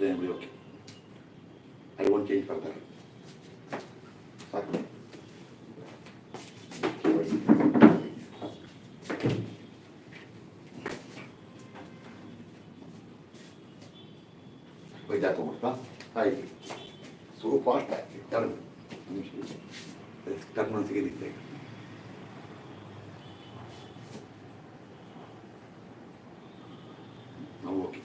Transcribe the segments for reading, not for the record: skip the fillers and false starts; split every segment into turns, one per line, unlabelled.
then it will be okay. I won't change further. Sorry. Wait, that's almost done. Hi. So fast, turn. Turn once again this side. Now okay.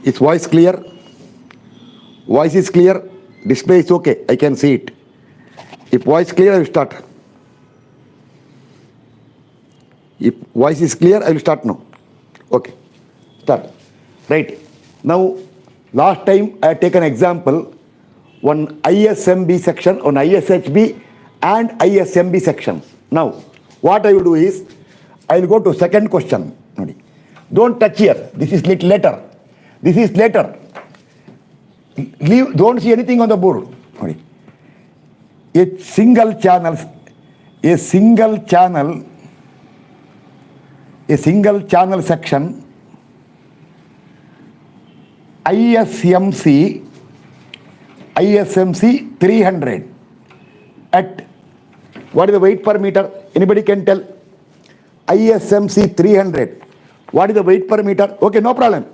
Is voice clear? Voice is clear. Display is okay. I can see it. If voice clear, I will start. If voice is clear, I will start now. Okay. Start. Right. Now, last time I had taken example, one ISMB section, on ISHB and ISMB sections. Now, what I will do is, I will go to second question. Don't touch here. This is letter. This is letter. Leave, don't see anything on the board. A single channel section, ISMC 300 at, what is the weight per meter? Anybody can tell? ISMC 300. What is the weight per meter? Okay, no problem.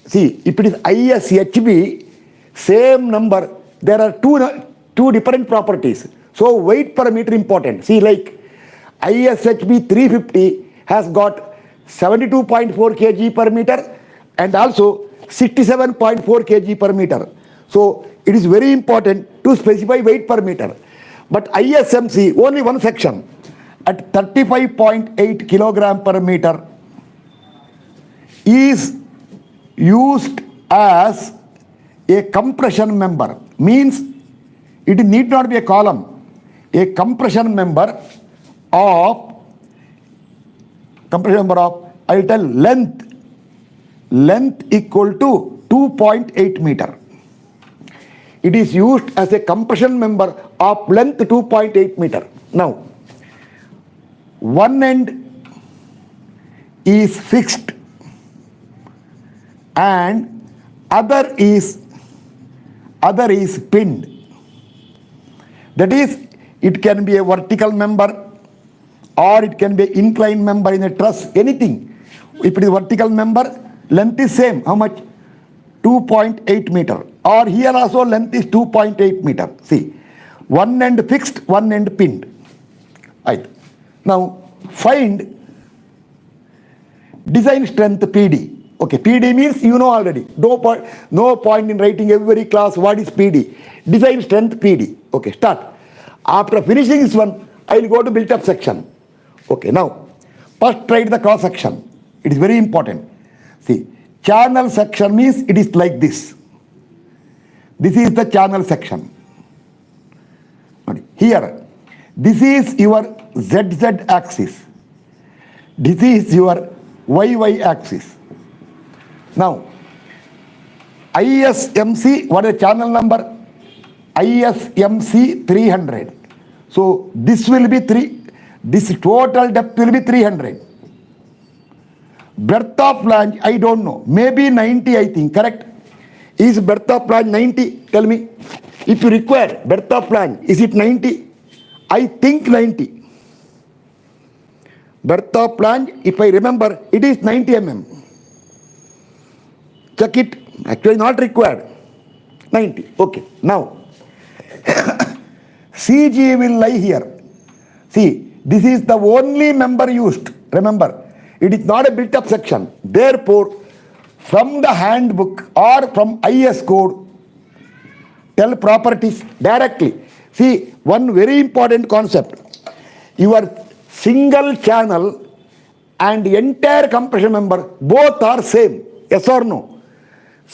See, if it is ISHB, same number, there are two different properties. So weight per meter important. See, like ISHB 350 has got 72.4 kg per meter and also 67.4 kg per meter. So it is very important to specify weight per meter. But ISMC, only one section, at 35.8 kilogram per meter is used as a compression member. Means it need not be a column. A compression member of, I will tell length equal to 2.8 meter. It is used as a compression member of length 2.8 meter. Now, one end is fixed and other is pinned. That is, it can be a vertical member or it can be an inclined member in a truss, anything. If it is vertical member, length is same. How much? 2.8 meter. Or here also length is 2.8 meter. See, one end fixed, one end pinned. Right. Now, find design strength PD. Okay, PD means you know already. No point in writing every class what is PD. Design strength PD. Okay, start. After finishing this one, I will go to built up section. Okay, now, first write the cross section. It is very important. See, channel section means it is like this. This is the channel section. Here, this is your ZZ axis. This is your YY axis. Now, ISMC, what is the channel number? ISMC 300. So, this will be this total depth will be 300. Breadth of flange, I don't know. Maybe 90, I think, correct? Is breadth of flange 90? Tell me. If you require breadth of flange, is it 90? I think 90. Breadth of flange, if I remember, it is 90 mm. Check it. Actually not required. 90. Okay. Now, CG will lie here. See, this is the only member used. Remember, it is not a built-up section. Therefore, from the handbook or from IS code, tell properties directly. See, one very important concept. Your single channel and entire compression member, both are same. Yes or no?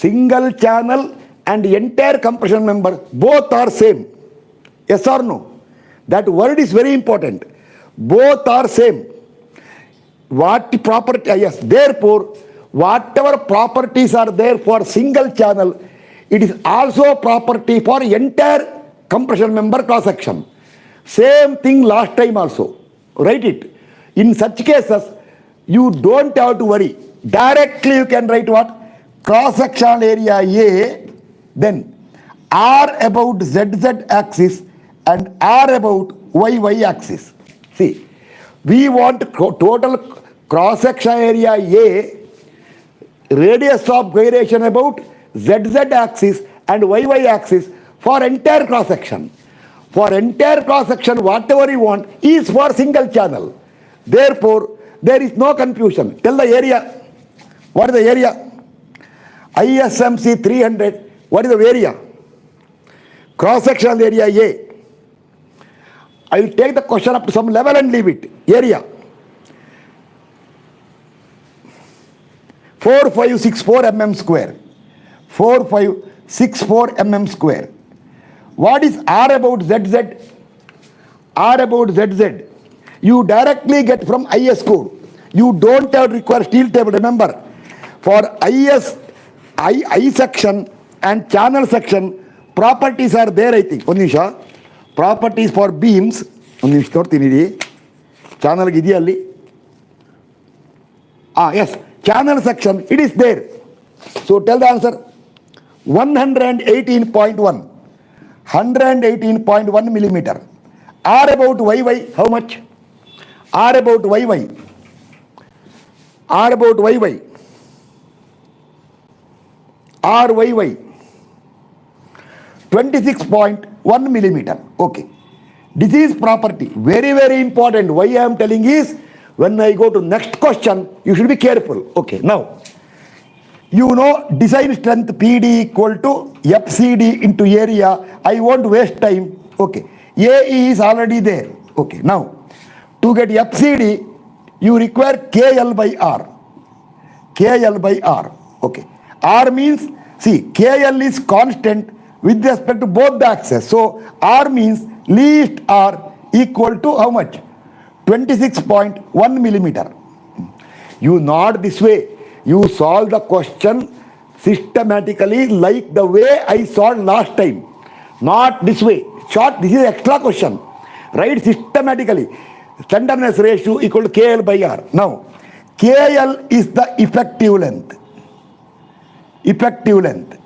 single channel and entire compression member both are same. Yes or no? That word is very important. Both are same. What property? Yes. Therefore, whatever properties are there for single channel, it is also property for entire compression member cross section. Same thing last time also. Write it. In such cases, you don't have to worry. Directly you can write what? Cross sectional area A, then R about ZZ axis and R about YY axis. See, we want total cross sectional area A, radius of gyration about ZZ axis and YY axis for entire cross section. For entire cross section, whatever you want is for single channel. Therefore, there is no confusion. Tell the area. What is the area? ISMC 300. What is the area? Cross sectional area A. I will take the question up to some level and leave it. Area. 4564 mm square. 4564 mm square. What is R about ZZ? R about ZZ. You directly get from IS code. You don't have to require steel table. Remember, for I section and channel section, properties are there, I think. Onisha, properties for beams. Channel gidiyalli. Yes, channel section, it is there. So tell the answer. 118.1. 118.1 millimeter. R about YY, how much? R about YY. R about YY. RYY. 26.1 millimeter. Okay. This is property. Very, very important. Why I am telling is, when I go to next question, you should be careful. Okay. Now, you know design strength PD equal to FCD into area. I won't waste time. Okay. AE is already there. Okay. Now, to get FCD, you require KL by R. KL by R. Okay. R means, see, KL is constant with respect to both the axes. So, R means least R equal to how much? 26.1 millimeter. You not this way. You solve the question systematically like the way I solved last time. Not this way. Short, this is extra question. Write systematically. Slenderness ratio equal to KL by R. Now, KL is the effective length. Effective length.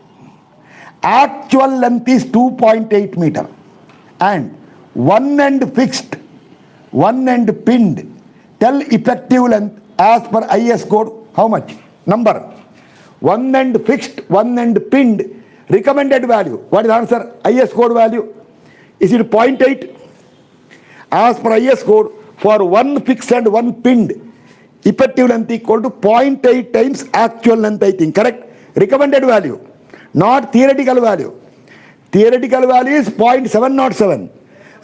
Actual length is 2.8 meter. And one end fixed, one end pinned. Tell effective length as per IS code, how much? Number. One end fixed, one end pinned. Recommended value. What is the answer? IS code value. Is it 0.8? As per IS code, for one fixed and one pinned, effective length equal to 0.8 times actual length, I think. Correct? Recommended value. Not theoretical value. Theoretical value is 0.707.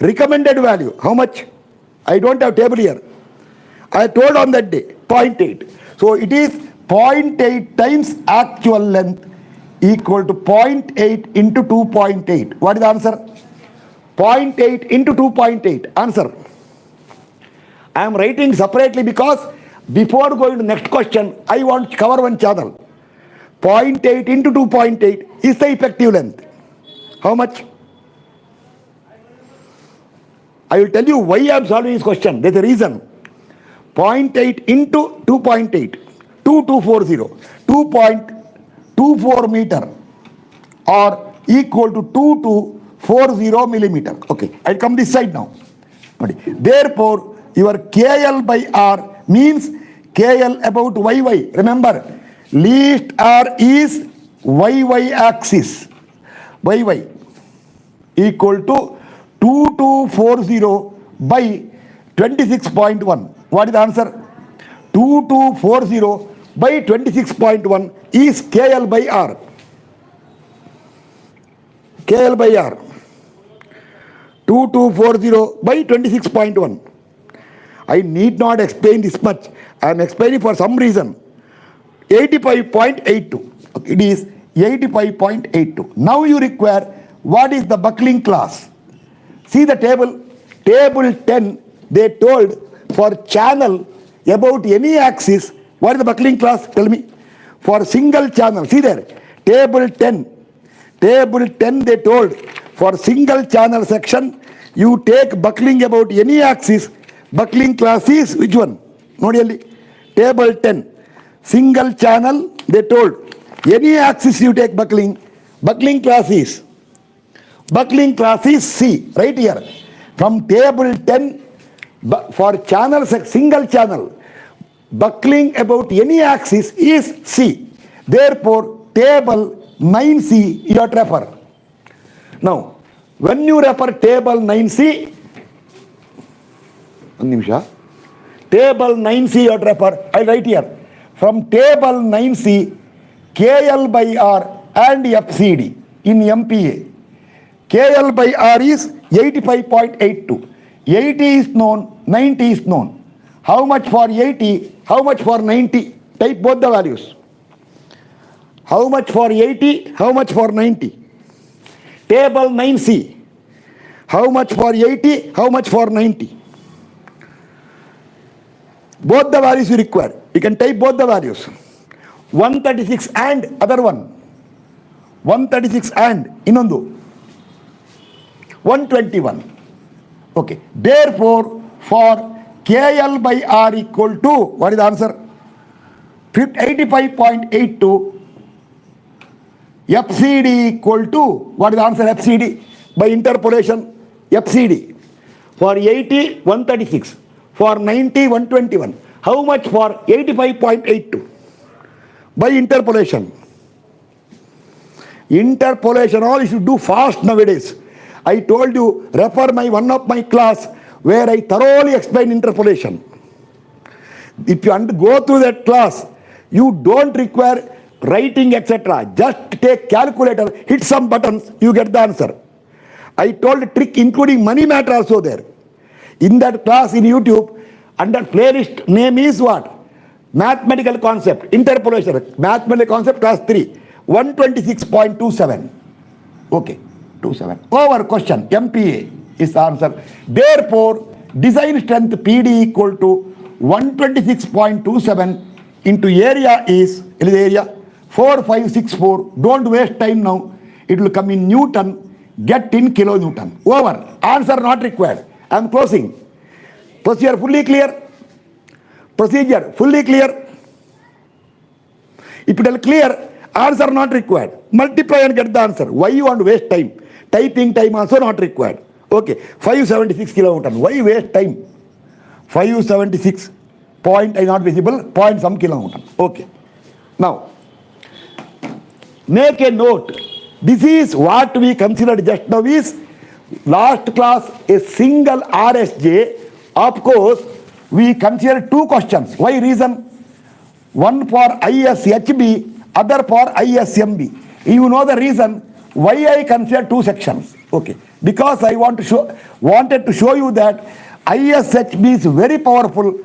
Recommended value. How much? I don't have table here. I told on that day. 0.8. So it is 0.8 times actual length equal to 0.8 into 2.8. What is the answer? 0.8 into 2.8. Answer. I am writing separately because before going to next question, I want to cover one channel. 0.8 into 2.8 is the effective length. How much? I will tell you why I am solving this question. There is a reason. 0.8 into 2.8. 2240. 2.24 meter or equal to 2240 millimeter. Okay, I'll come this side now. Therefore, your KL by R means KL about YY. Remember, least R is YY axis. YY equal to 2240 by 26.1. What is the answer? 2240 by 26.1 is KL by R. KL by R. 2240 by 26.1. I need not explain this much. I am explaining for some reason. 85.82. It is 85.82. Now you require what is the buckling class. See the table. Table 10, they told for channel about any axis, what is the buckling class? Tell me. For single channel, see there. Table 10. Table 10, they told for single channel section, you take buckling about any axis. Buckling class is which one? Nodiyalli. Table 10. Single channel, they told. Any axis you take buckling. Buckling class is C, right here. From table 10, for channel, single channel, buckling about any axis is C. Therefore, table 9C you have to refer. Now, when you refer table 9C, table 9C you have to refer. I write here. From table 9C, KL by R and FCD in MPA. KL by R is 85.82. 80 is known, 90 is known. How much for 80? How much for 90? Type both the values. How much for 80? How much for 90? Table 9C. How much for 80? How much for 90? Both the values you require. You can type both the values. 136 and other one. 136 and inondu. 121. Okay. Therefore, for KL by R equal to, what is the answer? 85.82. FCD equal to, what is the answer? FCD by interpolation. FCD. For 80, 136. For 90, 121. How much for 85.82? By interpolation. Interpolation, all you should do fast nowadays. I told you, refer one of my class where I thoroughly explain interpolation. If you go through that class, you don't require writing, etc. Just take calculator, hit some buttons, you get the answer. I told a trick including money matter also there. In that class in YouTube, under playlist name is what? Mathematical concept, interpolation, mathematical concept class 3, 126.27. Okay, 27. Over question, MPA is the answer. Therefore, design strength PD equal to 126.27 into area is, area 4564. Don't waste time now. It will come in Newton, get in kilonewton. Over. Answer not required. I am closing. Procedure fully clear? Procedure fully clear? If it is clear, answer not required. Multiply and get the answer. Why you want to waste time? Typing time also not required. Okay, 576 kilonewton. Why waste time? 576 point is not visible, point some kilonewton. Okay. Now, make a note. This is what we considered just now is last class a single RSJ. Of course, we considered two questions. Why reason? One for ISHB, other for ISMB. You know the reason why I consider two sections. Okay. Because I wanted to show you that ISHB is very powerful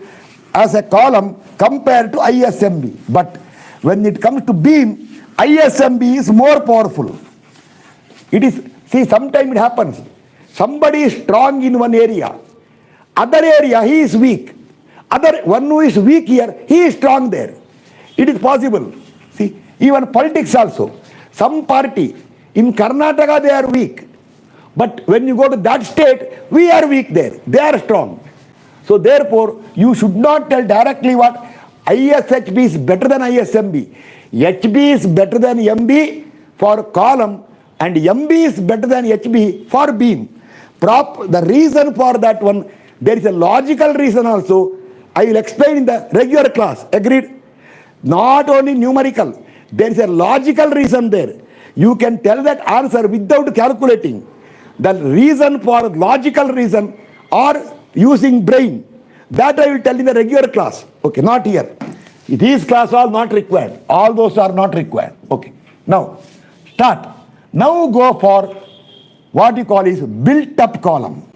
as a column compared to ISMB. But when it comes to beam, ISMB is more powerful. It is, see, sometimes it happens. Somebody is strong in one area. Other area, he is weak. One who is weak here, he is strong there. It is possible. See, even politics also. Some party, in Karnataka they are weak. But when you go to that state, we are weak there. They are strong. So therefore, you should not tell directly what ISHB is better than ISMB. HB is better than MB for column and MB is better than HB for beam. The reason for that one, there is a logical reason also. I will explain in the regular class. Agreed? Not only numerical. There is a logical reason there. You can tell that answer without calculating. The reason for logical reason or using brain, that I will tell in the regular class. Okay, not here. These class are not required. All those are not required. Okay. Now, start. Now go for what you call is built-up column.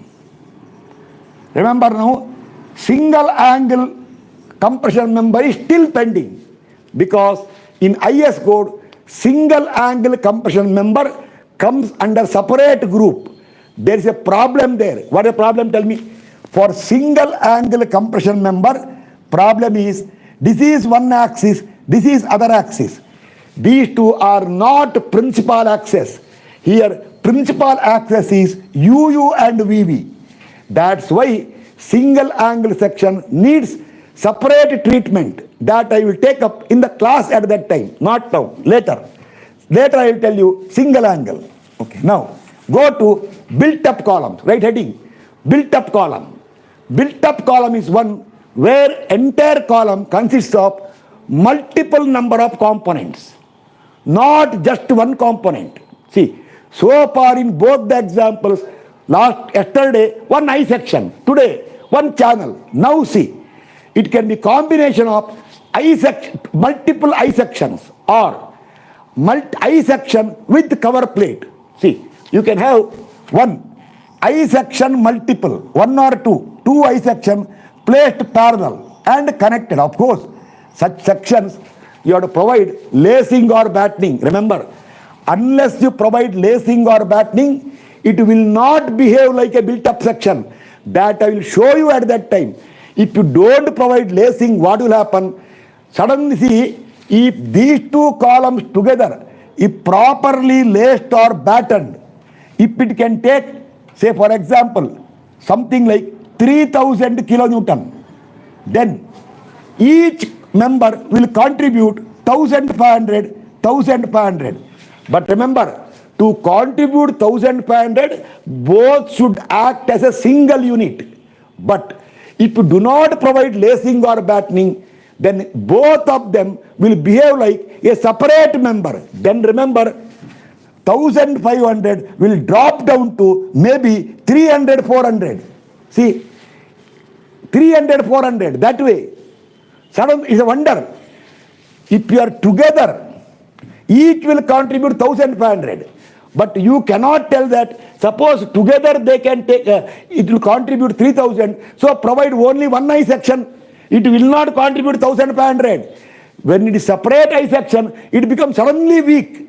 Remember now, single angle compression member is still pending because in IS code, single angle compression member comes under separate group. There is a problem there. What is the problem? Tell me. For single angle compression member, problem is this is one axis, this is other axis. These two are not principal axis. Here, principal axis is UU and VV. That's why single angle section needs separate treatment. That I will take up in the class at that time, not now, later. Later I will tell you single angle. Okay, now go to built up columns, right heading, built up column. Built up column is one where entire column consists of multiple number of components, not just one component. See, so far in both the examples, yesterday one I section, today one channel. Now see, it can be combination of multiple I sections or I section with cover plate. See, you can have one I section multiple, one or two I section placed parallel and connected. Of course, such sections you have to provide lacing or battening. Remember, unless you provide lacing or battening, it will not behave like a built-up section. That I will show you at that time. If you don't provide lacing, what will happen? Suddenly see, if these two columns together, if properly laced or battened, if it can take, say for example, something like 3000 kilonewton, then each member will contribute 1500. But remember, to contribute 1500, both should act as a single unit. But if you do not provide lacing or battening, then both of them will behave like a separate member. Then remember, 1500 will drop down to maybe 300, 400. See, 300, 400, that way. Suddenly, it's a wonder. If you are together, each will contribute 1500. But you cannot tell that, suppose together they can take, it will contribute 3000. So provide only one I section. It will not contribute 1500. When it is separate I section, it becomes suddenly weak.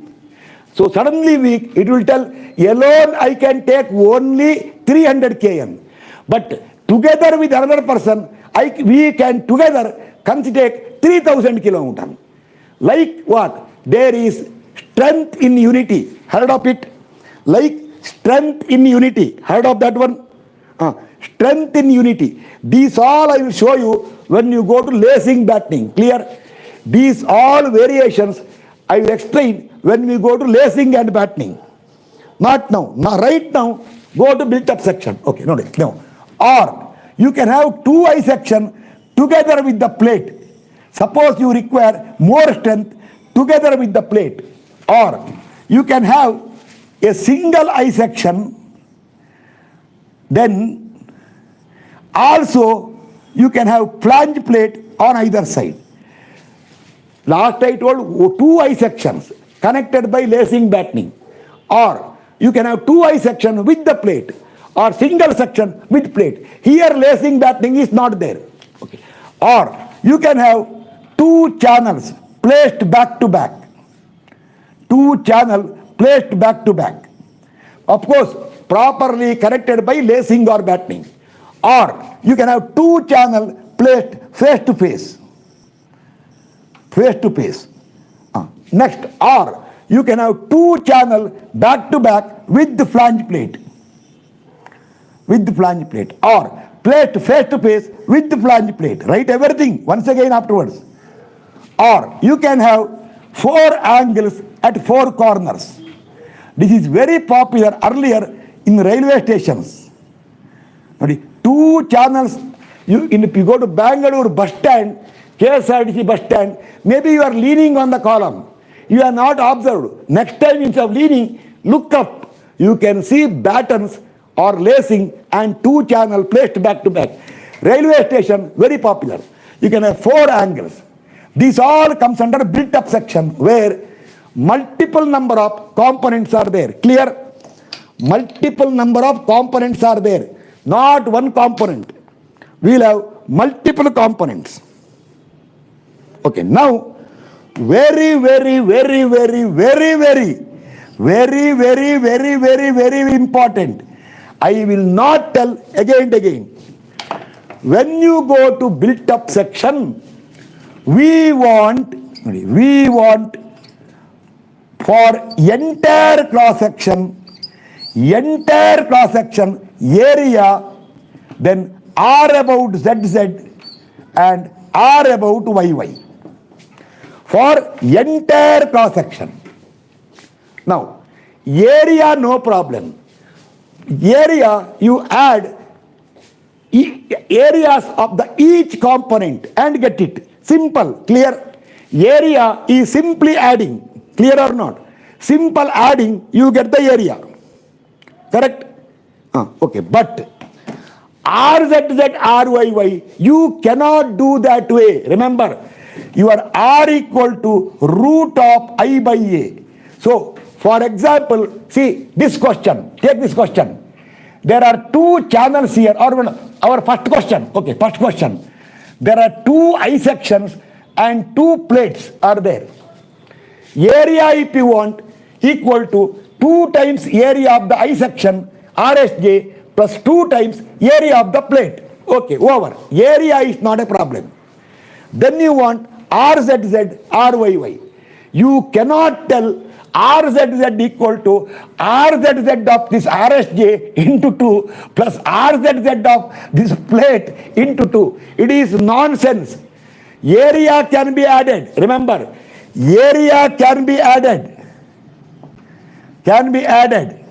So suddenly weak, it will tell, alone I can take only 300 kN. But together with another person, we can together consider 3000 kilonewton. Like what? There is strength in unity. Heard of it? Like strength in unity. Heard of that one? Strength in unity. These all I will show you when you go to lacing battening. Clear? These all variations I will explain when we go to lacing and battening. Not now. Now, right now, go to built-up section. Okay, no. Or you can have two I section together with the plate. Suppose you require more strength together with the plate. Or you can have a single I section, then also you can have flange plate on either side. Last I told two I sections connected by lacing battening. Or you can have two I section with the plate or single section with plate. Here lacing battening is not there. Okay. Or you can have two channels placed back to back. Two channels placed back to back. Of course, properly connected by lacing or battening. Or you can have two channels placed face to face. Face to face. Next, or you can have two channels back to back with the flange plate. With the flange plate. Or placed face to face with the flange plate. Write everything once again afterwards. Or you can have four angles at four corners. This is very popular earlier in railway stations. Two channels. If you go to Bangalore bus stand, KSRTC bus stand, maybe you are leaning on the column. You are not observed. Next time instead of leaning, look up. You can see battens or lacing and two channels placed back to back. Railway station, very popular. You can have four angles. This all comes under built-up section where multiple number of components are there. Clear? Multiple number of components are there. Not one component. We will have multiple components. Okay, now Very, very, very, very, very, very, very, very, very, very, very important. I will not tell again and again. When you go to built up section, we want for entire cross section area, then R about ZZ and R about YY. For entire cross section. Now, area no problem. Area you add areas of the each component and get it. Simple, clear. Area is simply adding. Clear or not? Simple adding, you get the area. Correct? Okay, but RZZ, RYY, you cannot do that way. Remember, your R equal to root of I by A. So, for example, see this question. Take this question. There are two channels here. Or our first question. Okay, first question. There are two I sections and two plates are there. Area, if you want, equal to 2 times area of the I section, RSJ, plus 2 times area of the plate. Okay, over. Area is not a problem. Then you want RZZ, RYY. You cannot tell RZZ equal to RZZ of this RSJ into 2 plus RZZ of this plate into 2. It is nonsense. Area can be added. Remember, area can be added. Can be added.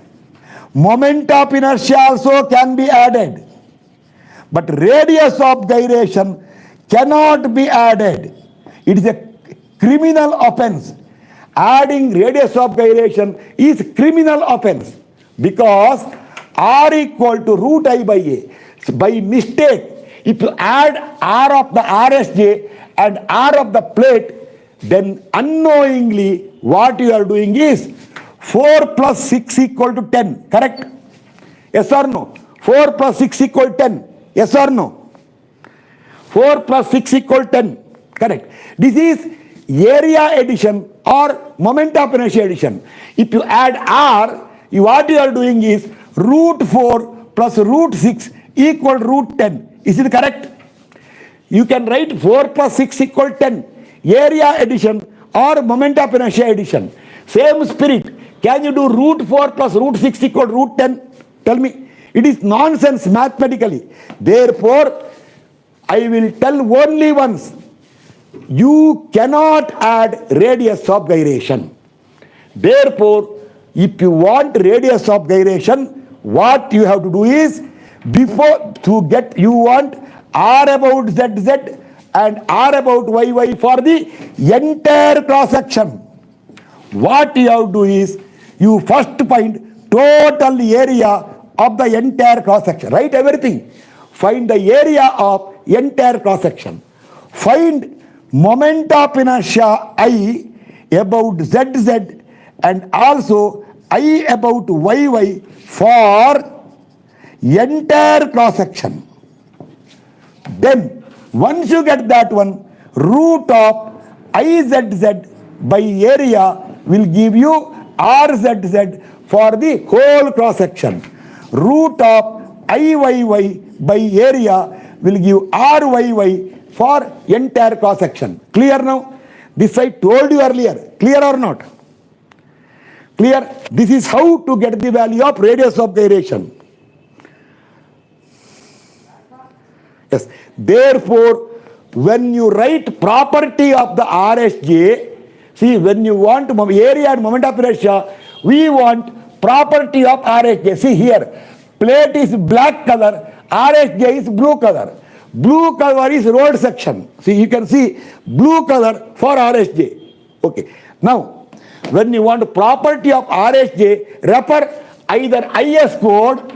Moment of inertia also can be added. But radius of gyration cannot be added. It is a criminal offense. Adding radius of gyration is criminal offense because R equal to root I by A. So by mistake, if you add R of the RSJ and R of the plate, then unknowingly what you are doing is 4 plus 6 equal to 10. Correct? Yes or no? 4 plus 6 equal 10. Yes or no? 4 plus 6 equal 10. Correct. This is area addition or moment of inertia addition. If you add R, what you are doing is root 4 plus root 6 equal root 10. Is it correct? You can write 4 plus 6 equal 10. Area addition or moment of inertia addition. Same spirit. Can you do root 4 plus root 6 equal root 10? Tell me. It is nonsense mathematically. Therefore, I will tell only once. You cannot add radius of gyration. Therefore, if you want radius of gyration, what you have to do is, before to get, you want R about ZZ and R about YY for the entire cross section. What you have to do is, you first find total area of the entire cross section. Write everything. Find the area of entire cross section. Find moment of inertia I about ZZ and also I about YY for entire cross section. Then once you get that one, root of IZZ by area will give you RZZ for the whole cross section. Root of IYY by area will give RYY for entire cross section. Clear now? This I told you earlier. Clear or not? Clear? This is how to get the value of radius of gyration. Yes. Therefore, when you write property of the RSJ, see, when you want area and moment of inertia, we want property of RSJ. See here, plate is black color, RSJ is blue color. Blue color is road section. See, you can see blue color for RSJ. Okay. Now, when you want property of RSJ, refer either IS code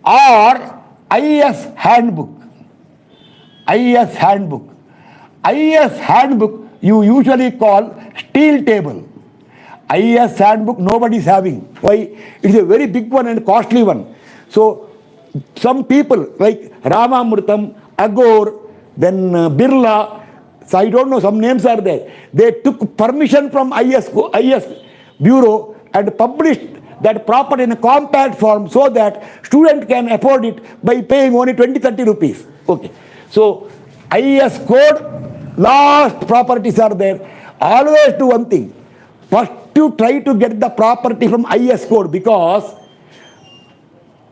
or IS handbook. IS handbook you usually call steel table. IS handbook nobody is having. Why? It is a very big one and costly one. So some people like Ramamurtam, Agor, then Birla, so I don't know, some names are there. They took permission from IS Bureau and published that property in a compact form so that student can afford it by paying only 20-30 rupees. Okay. So IS code, last properties are there. Always do one thing. First you try to get the property from IS code, because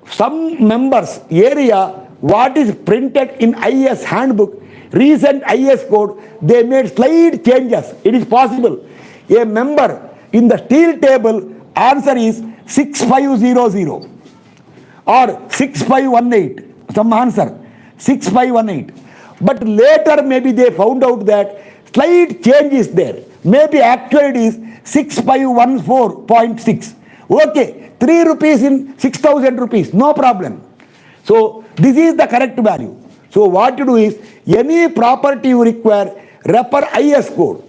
some members area what is printed in IS handbook, recent IS code, they made slight changes. It is possible. A member in the steel table answer is 6500 or 6518. Some answer 6518. But later maybe they found out that slight change is there. Maybe actually it is 6514.6. Okay, 3 rupees in 6,000 rupees, no problem. So this is the correct value. So what you do is, any property you require, refer IS code.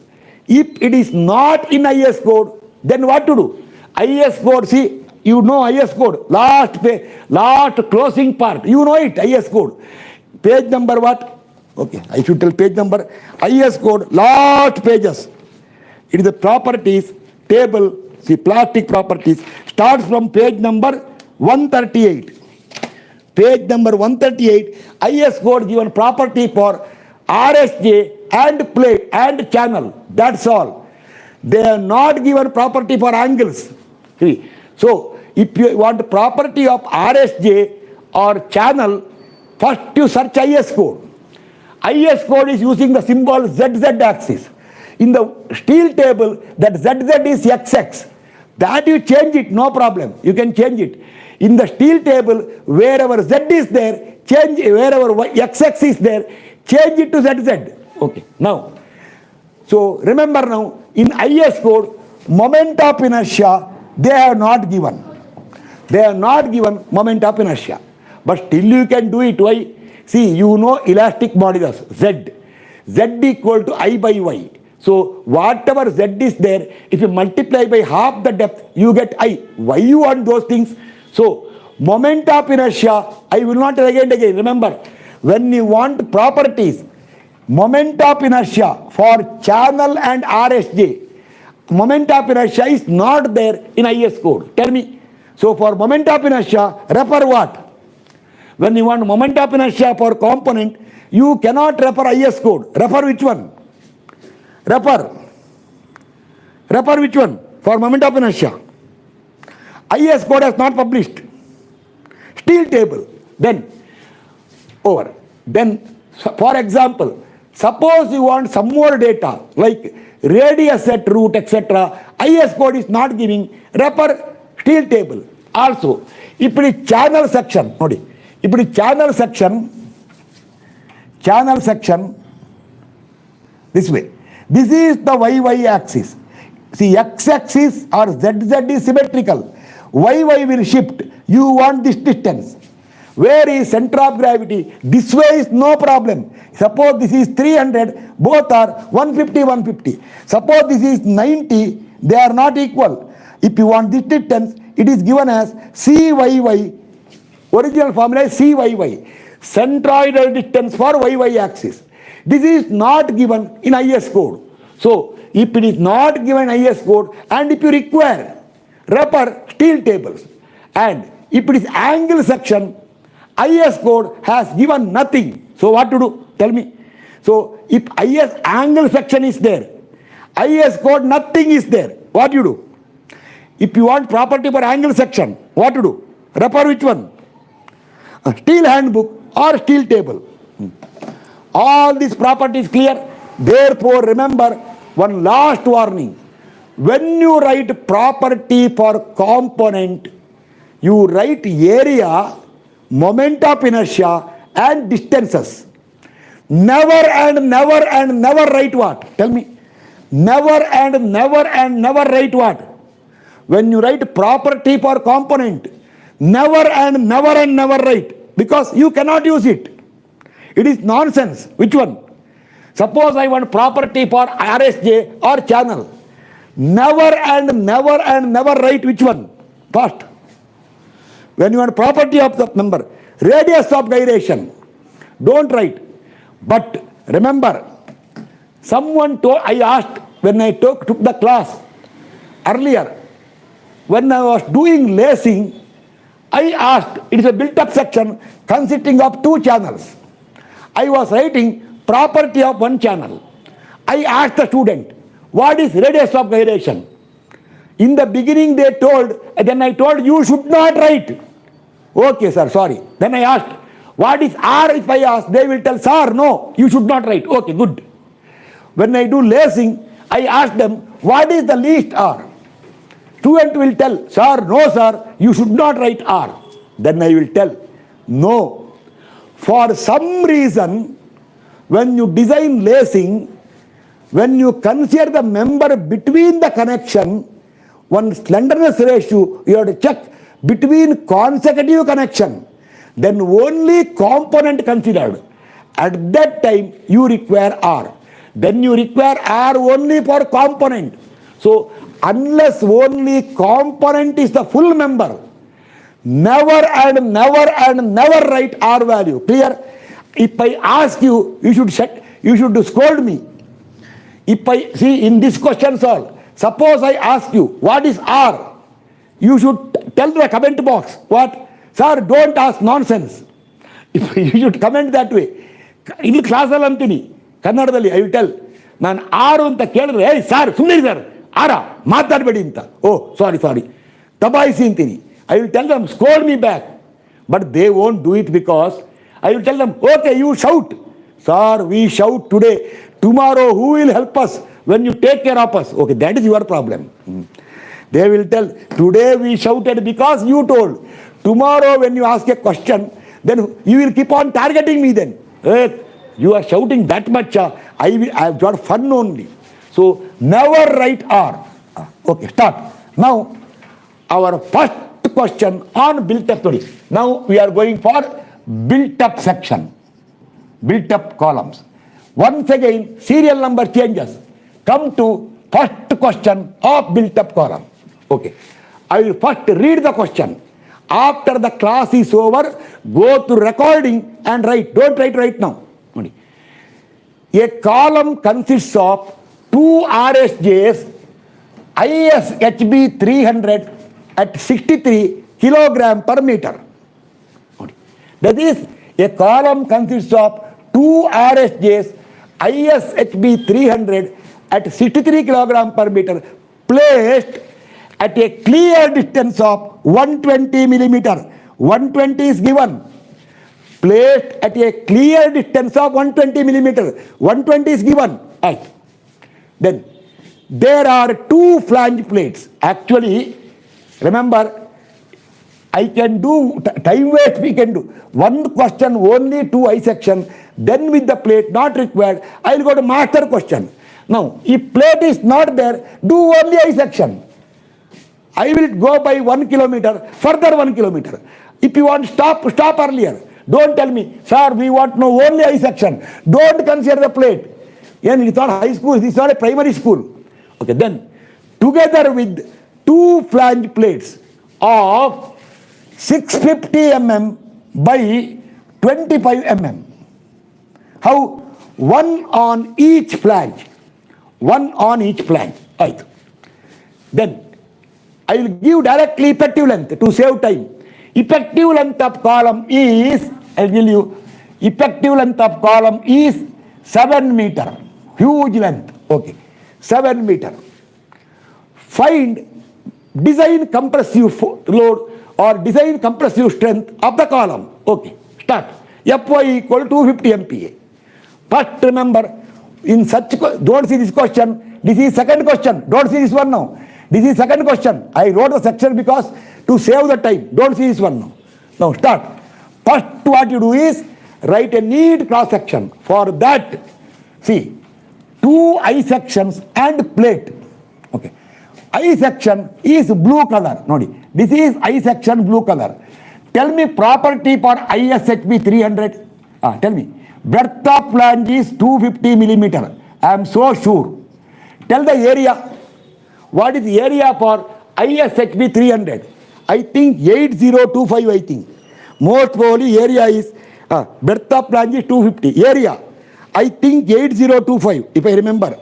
If it is not in IS code, then what to do? IS code, see, you know IS code, last page, last closing part, you know it, IS code. Page number what? Okay, I should tell page number. IS code, last pages. It is the properties table, see, plastic properties, starts from page number 138. Page number 138, IS code given property for RSJ and plate and channel. That's all. They are not given property for angles. See. So if you want property of RSJ or channel, first you search IS code. IS code is using the symbol ZZ axis. In the steel table, that ZZ is XX. That you change it, no problem. You can change it. In the steel table, wherever Z is there, change, wherever XX is there, change it to ZZ. Okay, now, so remember now, in IS code, moment of inertia, they have not given. They have not given moment of inertia. But still you can do it. Why? See, you know elastic modulus, Z. Z equal to I by Y. So whatever Z is there, if you multiply by half the depth, you get I. Why you want those things? So moment of inertia, I will not again. Remember, when you want properties, moment of inertia for channel and RSJ, moment of inertia is not there in IS code. Tell me. So for moment of inertia, refer what? When you want moment of inertia for component, you cannot refer IS code. Refer which one? Refer which one? For moment of inertia. IS code has not published. Steel table. Then, over. Then, for example, suppose you want some more data, like radius at root, etc. IS code is not giving. Refer steel table. Also, if it is channel section, if it is channel section, this way. This is the YY axis. See, X axis or ZZ is symmetrical. YY will shift. You want this distance. Where is center of gravity? This way is no problem. Suppose this is 300, both are 150, 150. Suppose this is 90, they are not equal. If you want this distance, it is given as CYY. Original formula is CYY. Centroidal distance for YY axis. This is not given in IS code. So, if it is not given in IS code, and if you require, refer steel tables. And if it is angle section, IS code has given nothing. So, what to do? Tell me. So, if IS angle section is there, IS code nothing is there. What you do? If you want property for angle section, what to do? Refer which one? Steel handbook or steel table. All these properties clear. Therefore, remember one last warning. When you write property for component, you write area, moment of inertia and distances. Never and never write what? Tell me. Never and never write what? When you write property for component, never and never write, because you cannot use it. It is nonsense. Which one? Suppose I want property for RSJ or channel. Never and never write which one? First. When you want property of the number, radius of gyration, don't write. But remember, someone told, I asked when I took the class earlier, when I was doing lacing, I asked, it is a built-up section consisting of 2 channels. I was writing property of 1 channel. I asked the student, what is radius of gyration? In the beginning they told, then I told, you should not write. Okay sir, sorry. Then I asked, what is R? If I ask, they will tell, sir, no, you should not write. Okay, good. When I do lacing, I ask them, what is the least R? Student will tell, sir, no sir, you should not write R. Then I will tell, no. For some reason, when you design lacing, when you consider the member between the connection, one slenderness ratio, you have to check between consecutive connection, then only component considered. At that time, you require R. Then you require R only for component. So, unless only component is the full member, never and never and never write R value. Clear? If I ask you, you should scold me. If I see in this question solve, suppose I ask you, what is R? You should tell the comment box, what? Sir, don't ask nonsense. You should comment that way. In class alantini, Kannadadalli, I will tell, ನಾನು ಆರು ಅಂತ ಕೇಳಿದ್ರೆ ಏಯ್ sir ಸುಮ್ಮನೆ sir ಆರ ಮಾತಾಡಬೇಡಿ ಅಂತ ಸಾರಿ ದಬಾಯಿಸಿ ಅಂತೀನಿ. I will tell them, scold me back. But they won't do it because I will tell them, okay, you shout. Sir, we shout today. Tomorrow, who will help us when you take care of us? Okay, that is your problem. They will tell, today we shouted because you told. Tomorrow, when you ask a question, then you will keep on targeting me then. Hey, you are shouting that much. I have got fun only. So, never write R. Okay, start. Now, our first question on built-up story. Now, we are going for built-up section, built-up columns. Once again, serial number changes. Come to first question of built-up column. Okay. I will first read the question. After the class is over, go to recording and write. Don't write right now. A column consists of 2 RSJs ISHB 300 at 63 kilogram per meter. That is, a column consists of 2 RSJs ISHB 300 at 63 kilogram per meter placed at a clear distance of 120 millimeter. 120 is given. Placed at a clear distance of 120 millimeter. 120 is given. Right. Then there are 2 flange plates. Actually, remember, I can do time waste. We can do one question only 2 I section. Then with the plate not required, I will go to master question. Now, if plate is not there, do only I section. I will go by 1 kilometer, further 1 kilometer. If you want stop earlier. Don't tell me, sir, we want no only I section. Don't consider the plate. And it's not high school, this is not a primary school. Okay, then, together with 2 flange plates of 650 mm by 25 mm. How? One on each flange. One on each flange. Right. Then, I will give directly effective length to save time. Effective length of column is, I will tell you, effective length of column is 7 meter. Huge length. Okay. 7 meter. Find design compressive load or design compressive strength of the column. Okay. Start. Fy equal to 250 MPa. First remember, in such, don't see this question. This is second question. Don't see this one now. This is second question. I wrote the section because to save the time. Don't see this one now. Now start. First what you do is write a neat cross section. For that, see, 2 I sections and plate. Okay. I section is blue color. Nodi. This is I section blue color. Tell me property for ISHB 300. Tell me. Breadth of flange is 250 millimeter. I am so sure. Tell the area. What is the area for ISHB 300? I think 8025, I think. Most probably area is, breadth of flange is 250. Area. I think 8025, if I remember.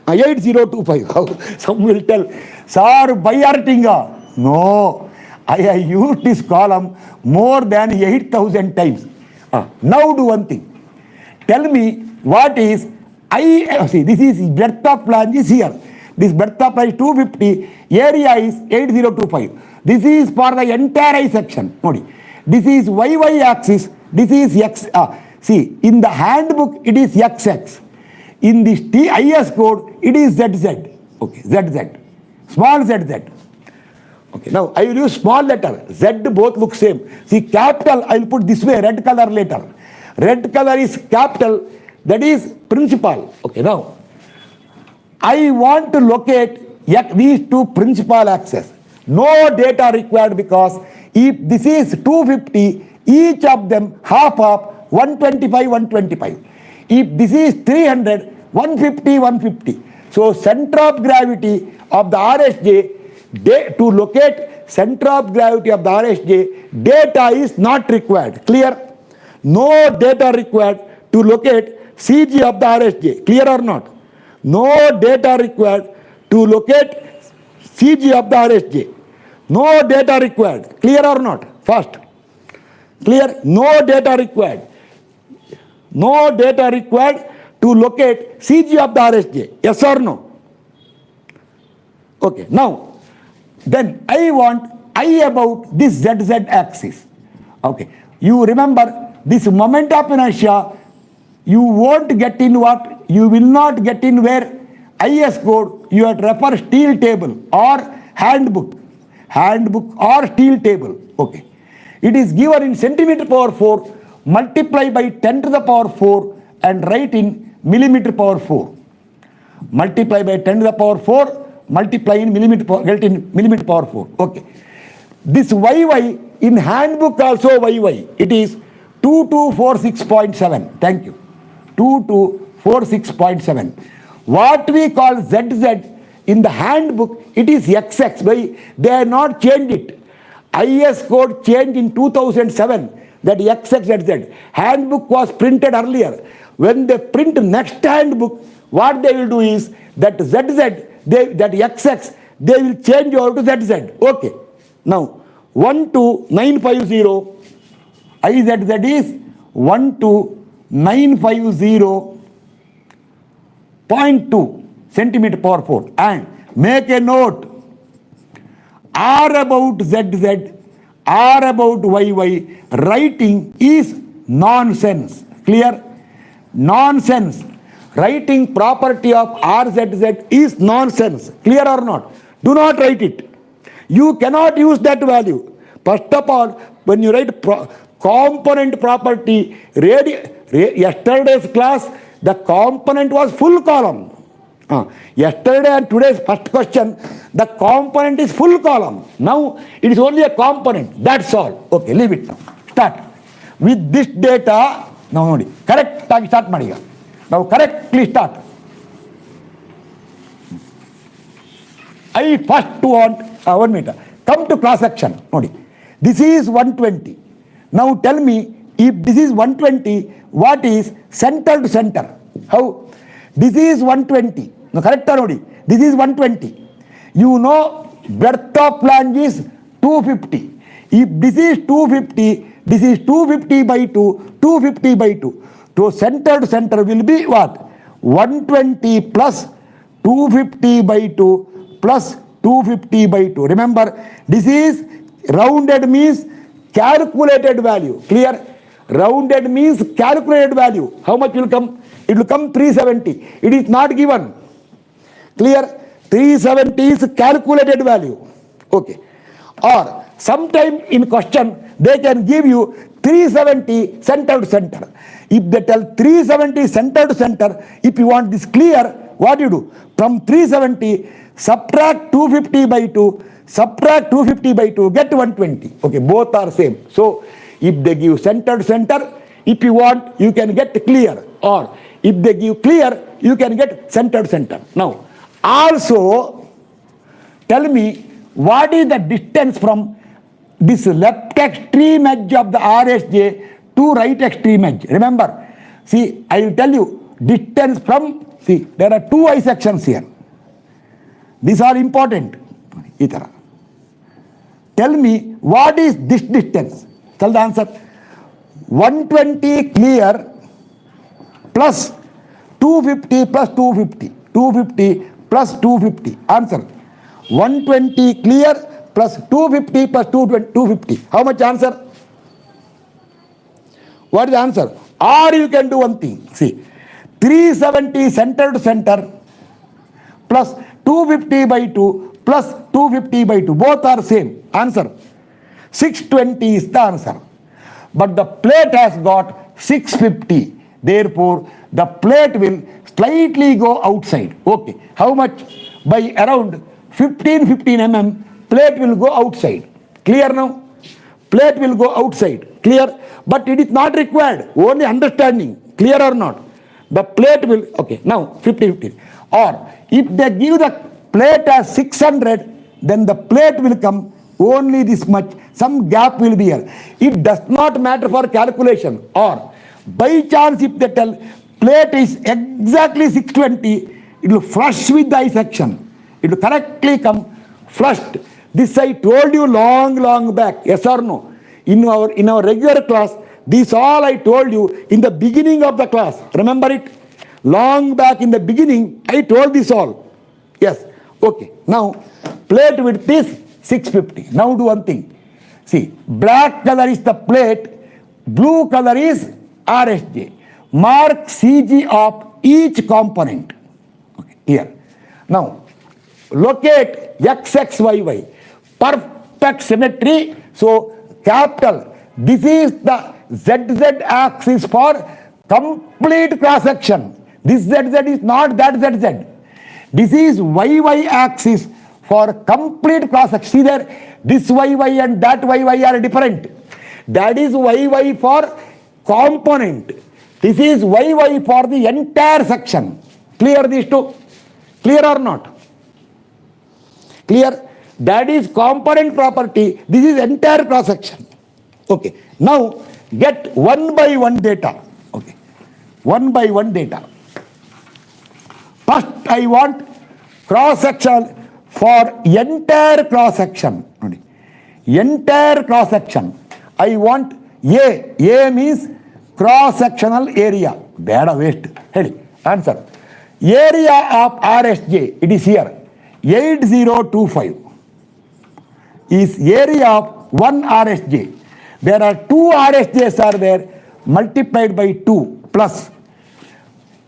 8025. Some will tell, sir, by Artinga. No, I used this column more than 8,000 times. Now do one thing. Tell me what is see, this is breadth of flange is here. This breadth of flange is 250, area is 8025. This is for the entire I section. This is YY axis, this is X. See, in the handbook it is XX. In this IS code it is ZZ. Okay, ZZ. Small ZZ. Okay, now I will use small letter. Z both look same. See, capital I will put this way, red color later. Red color is capital, that is principal. Okay, now I want to locate these two principal axes. No data required because if this is 250, each of them half of 125, 125. If this is 300, 150, 150. So center of gravity of the RSJ, to locate center of gravity of the RSJ, data is not required. Clear? No data required to locate CG of the RSJ. Clear or not? No data required to locate CG of the RSJ. No data required. Clear or not? First. Clear? No data required. No data required to locate CG of the RSJ. Yes or no? Okay. Now, then I want I about this ZZ axis. Okay. You remember this moment of inertia, you won't get in what? You will not get in where IS code, you have to refer steel table or handbook. Handbook or steel table. Okay. It is given in centimeter power 4, multiply by 10 to the power 4 and write in millimeter power 4. Multiply by 10 to the power 4, multiply in millimeter power, get in millimeter power 4. Okay. This YY in handbook also YY. It is 2246.7. Thank you. 2246.7. What we call ZZ in the handbook, it is XX. Why? They have not changed it. IS code changed in 2007. That XXZZ. Handbook was printed earlier. When they print next handbook, what they will do is that ZZ, that XX, they will change over to ZZ. Okay. Now, 12950, IZZ is 12950.2 centimeter power 4. And make a note, R about ZZ, R about YY, writing is nonsense. Clear? Nonsense. Writing property of RZZ is nonsense. Clear or not? Do not write it. You cannot use that value. First of all, when you write component property, yesterday's class, the component was full column. Yesterday and today's first question, the component is full column. Now it is only a component. That's all. Okay, leave it now. Start. With this data, now correct start Mariga. Now correctly start. I first want 1 meter. Come to cross section. This is 120. Now tell me, if this is 120, what is center to center? How? This is 120. No, correct or not? This is 120. You know breadth of flange is 250. If this is 250, this is 250 by 2, 250 by 2. So center to center will be what? 120 plus 250 by 2 plus 250 by 2. Remember, this is rounded means calculated value. Clear? Rounded means calculated value. How much will come? It will come 370. It is not given. Clear? 370 is calculated value. Okay. Or sometime in question, they can give you 370 center to center. If they tell 370 center to center, if you want this clear, what do you do? From 370, subtract 250 by 2, subtract 250 by 2, get 120. Okay, both are same. So, if they give center to center, if you want, you can get clear. Or, if they give clear, you can get center to center. Now, also, tell me, what is the distance from this left extreme edge of the RSJ to right extreme edge? Remember, see, I will tell you, distance from, see, there are two I sections here. These are important. Itara. Tell me, what is this distance? Tell the answer. 120 clear plus 250 plus 250. 250 plus 250. Answer. 120 clear plus 250 plus 250. How much answer? What is the answer? Or you can do one thing. See, 370 center to center plus 250 by 2 plus 250 by 2. Both are same. Answer. 620 is the answer. But the plate has got 650. Therefore, the plate will slightly go outside. Okay. How much? By around 15 mm, plate will go outside. Clear now? Plate will go outside. Clear? But it is not required. Only understanding. Clear or not? The plate will, okay, now 50. Or if they give the plate as 600, then the plate will come only this much. Some gap will be here. It does not matter for calculation. Or by chance if they tell plate is exactly 620, it will flush with the I section. It will correctly come flushed. This I told you long back. Yes or no? In our regular class, this all I told you in the beginning of the class. Remember it? Long back in the beginning, I told this all. Yes. Okay. Now, plate width is 650. Now do one thing. See, black color is the plate, blue color is RSJ. Mark CG of each component. Okay. Here. Now, locate XXYY. Perfect symmetry. So, capital. This is the ZZ axis for complete cross section. This ZZ is not that ZZ. This is YY axis for complete cross section. See there, this YY and that YY are different. That is YY for component. This is YY for the entire section. Clear these two? Clear or not? Clear? That is component property. This is entire cross section. Okay. Now get one by one data. Okay. One by one data. First I want cross section for entire cross section. Entire cross section. I want A. A means cross sectional area. Bad waste. Hey, answer. Area of RSJ. It is here. 8025 is area of one RSJ. There are two RSJs are there multiplied by 2 plus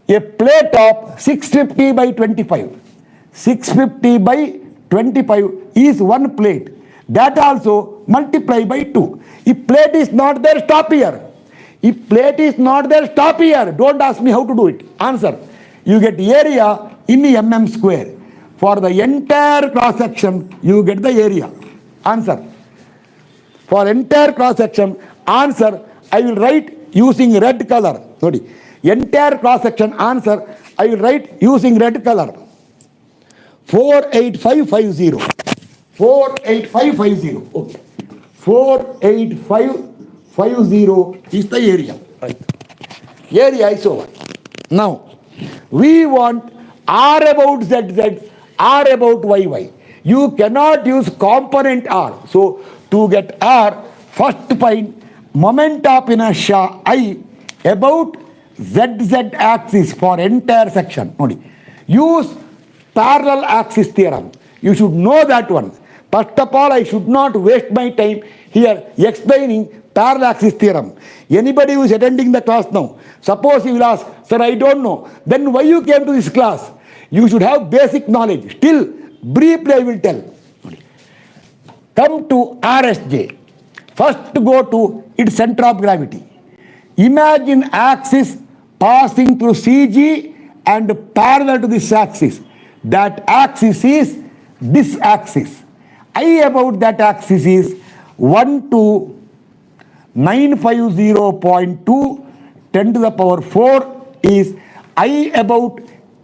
a plate of 650 by 25. 650 by 25 is one plate. That also multiply by 2. If plate is not there, stop here. If plate is not there, stop here. Don't ask me how to do it. Answer. You get area in mm square. For the entire cross section, you get the area. Answer. For entire cross section, answer I will write using red color. Sorry. Entire cross section answer I will write using red color. 48550. 48550. Okay. 48550 is the area. Right. Area is over. Now, we want R about ZZ, R about YY. You cannot use component R. So, to get R, first find moment of inertia I about ZZ axis for entire section. Use parallel axis theorem. You should know that one. First of all, I should not waste my time here explaining parallel axis theorem. Anybody who is attending the class now, suppose you will ask, sir, I don't know. Then why you came to this class? You should have basic knowledge. Still, briefly I will tell. Come to RSJ. First go to its center of gravity. Imagine axis passing through CG and parallel to this axis. That axis is this axis. I about that axis is 12950.2 10 to the power 4 is I about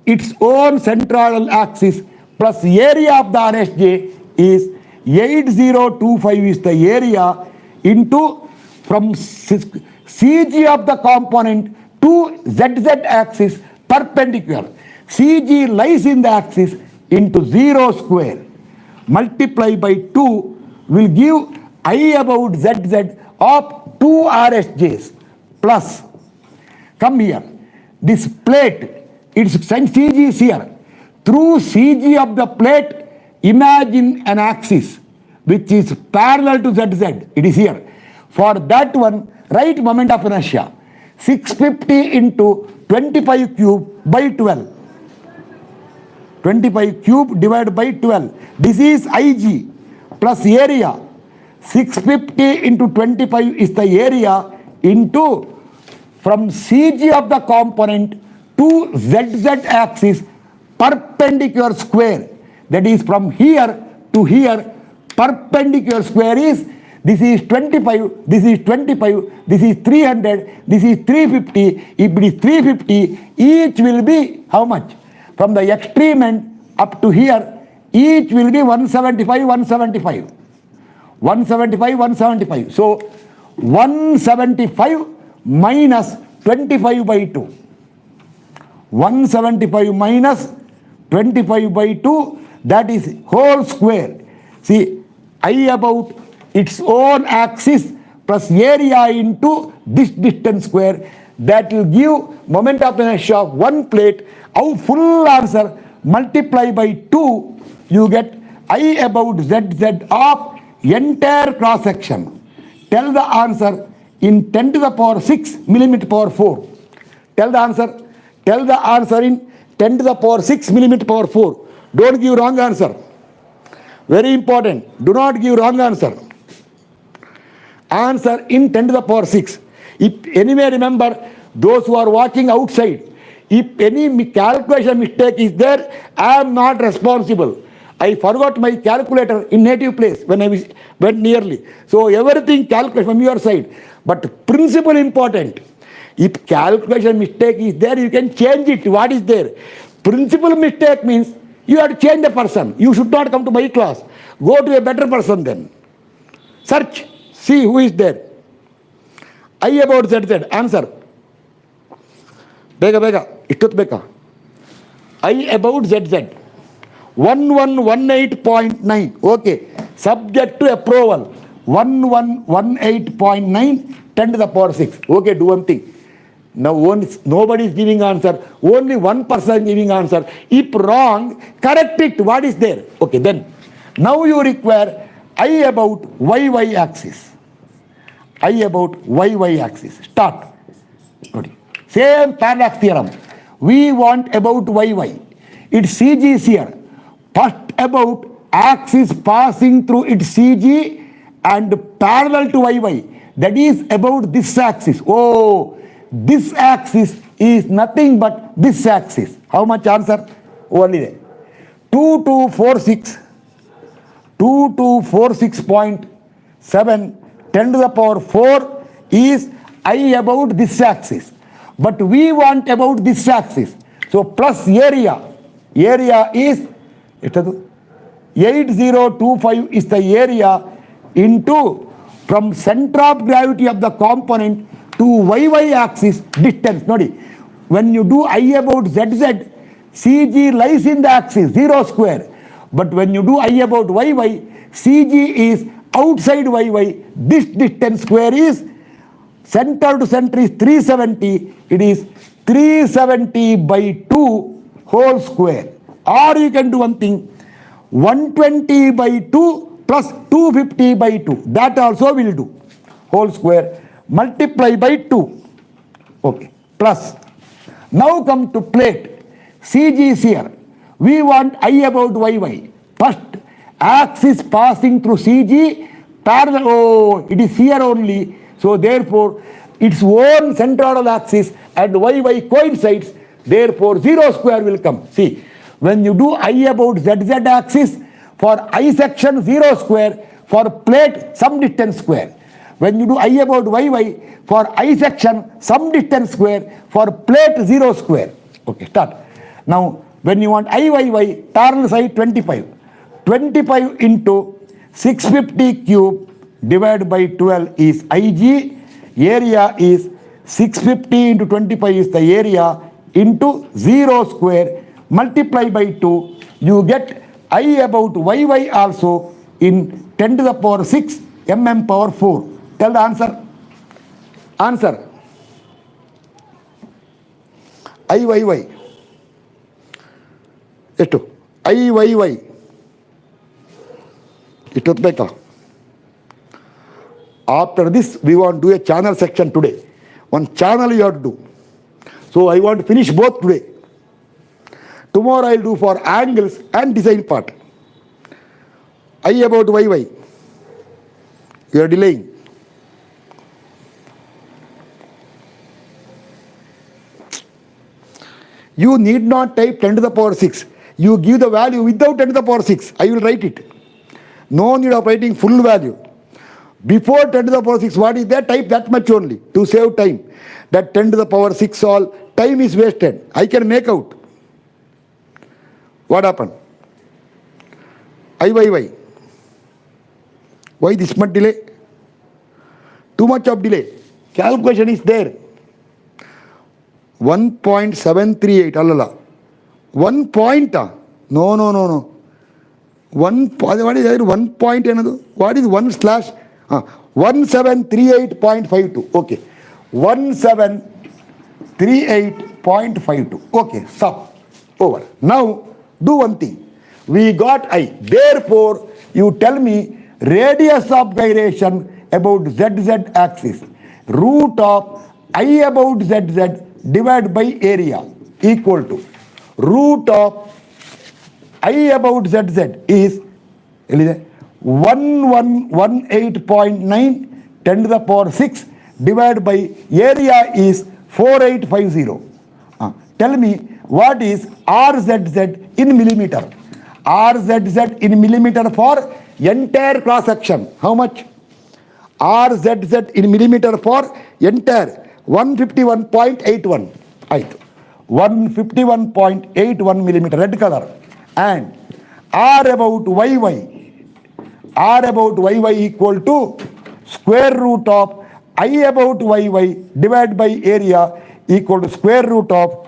its own central axis plus area of the RSJ is 8025 is the area into from CG of the component to ZZ axis perpendicular. CG lies in the axis into 0 square. Multiply by 2 will give I about ZZ of 2 RSJs plus. Come here. This plate, its CG is here. Through CG of the plate, imagine an axis which is parallel to ZZ. It is here. For that one, write moment of inertia. 650 into 25 cube by 12. 25 cube divided by 12. This is IG plus area. 650 into 25 is the area into from CG of the component to ZZ axis perpendicular square. That is from here to here, perpendicular square is, this is 25, this is 25, this is 300, this is 350. If it is 350, each will be how much? From the extreme end up to here, each will be 175, 175. 175, 175. So 175 minus 25 by 2. 175 minus 25 by 2, that is whole square. See, I about its own axis plus area into this distance square, that will give moment of inertia of one plate. Our full answer multiply by 2, you get I about ZZ of entire cross section. Tell the answer in 10 to the power 6 millimeter power 4. Tell the answer. Tell the answer in 10 to the power 6 millimeter power 4. Don't give wrong answer. Very important. Do not give wrong answer. Answer in 10 to the power 6. If anyway, remember, those who are watching outside, if any calculation mistake is there, I am not responsible. I forgot my calculator in native place when I went nearly. So everything calculate from your side. But principle important. If calculation mistake is there, you can change it. What is there? Principle mistake means you have to change the person. You should not come to my class. Go to a better person then. Search. See who is there. I about ZZ. Answer. Bega, bega. Ittut beka. I about ZZ. 1118.9. Okay. Subject to approval. 1118.9. 10 to the power 6. Okay, do one thing. Now nobody is giving answer. Only one person giving answer. If wrong, correct it. What is there? Okay, then. Now you require I about YY axis. I about YY axis. Start. Same parallax theorem. We want about YY. Its CG is here. First about axis passing through its CG and parallel to YY. That is about this axis. Oh, this axis is nothing but this axis. How much answer? Only there. 2246. 2246.7 10 to the power 4 is I about this axis. But we want about this axis. So plus area. Area is 8025 is the area into from center of gravity of the component to YY axis distance. Nodi. When you do I about ZZ, CG lies in the axis 0 square. But when you do I about YY, CG is outside YY. This distance square is center to center is 370. It is 370 by 2 whole square. Or you can do one thing. 120 by 2 plus 250 by 2. That also will do. Whole square. Multiply by 2. Okay. Plus. Now come to plate. CG is here. We want I about YY. First, axis passing through CG, parallel. Oh, it is here only. So therefore, its own centroidal axis and YY coincides. Therefore, 0 square will come. See, when you do I about ZZ axis, for I section 0 square, for plate some distance square. When you do I about YY, for I section some distance square, for plate 0 square. Okay, start. Now, when you want IYY, parallel side 25. 25 into 650 cube divided by 12 is IG. Area is 650 into 25 is the area into 0 square multiply by 2. You get I about yy also in 10 to the power 6 mm power 4. Tell the answer. Answer. Iyy. ಎಷ್ಟು Iyy. ಇಷ್ಟೊತ್ತು ಬೇಕಾ? After this, we want to do a channel section today. One channel you have to do. So I want to finish both today. Tomorrow I will do for angles and design part. I about yy. You are delaying. You need not type 10 to the power 6. You give the value without 10 to the power 6. I will write it. No need of writing full value. Before 10 to the power 6, what is that? Type that much only to save time. That 10 to the power 6 all time is wasted. I can make out. What happened? Iyy. Why this much delay? Too much of delay. Calculation is there. 1.738 allala. 1 point. No. 1 what is there? 1 point another. What is 1 slash? 1738.52. Okay. 1738.52. Okay. Stop. Over. Now do one thing. We got I. Therefore, you tell me radius of gyration about ZZ axis. Root of I about ZZ divided by area equal to root of I about ZZ is 1118.9 10 to the power 6 divided by area is 4850. Tell me what is RZZ in millimeter. RZZ in millimeter for entire cross section. How much? RZZ in millimeter for entire 151.81. Right. 151.81 millimeter red color. And R about YY. R about YY equal to square root of I about YY divided by area equal to square root of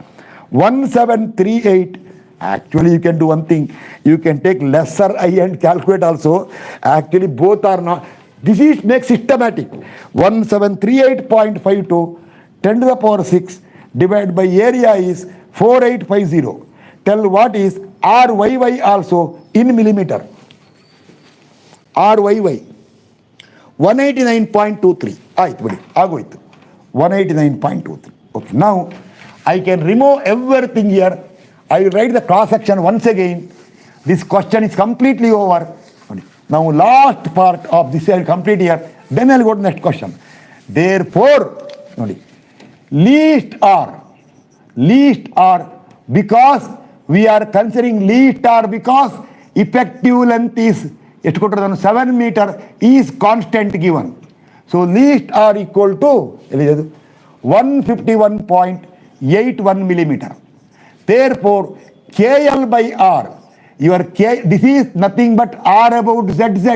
1738. Actually, you can do one thing. You can take lesser I and calculate also. Actually, both are not. This is make systematic. 1738.52 10 to the power 6 divided by area is 4850. Tell what is RYY also in millimeter. RYY 189.23. ಆಯ್ತು ಬಿಡಿ ಆಗೋಯ್ತು 189.23. Okay, now I can remove everything here. I will write the cross section once again. This question is completely over. Now last part of this I will complete here. Then I will go to next question. Therefore, least R because we are considering least R because effective length is 7 meter is constant given. So least R equal to 151.81 millimeter. Therefore, KL by R, this is nothing but R about ZZ.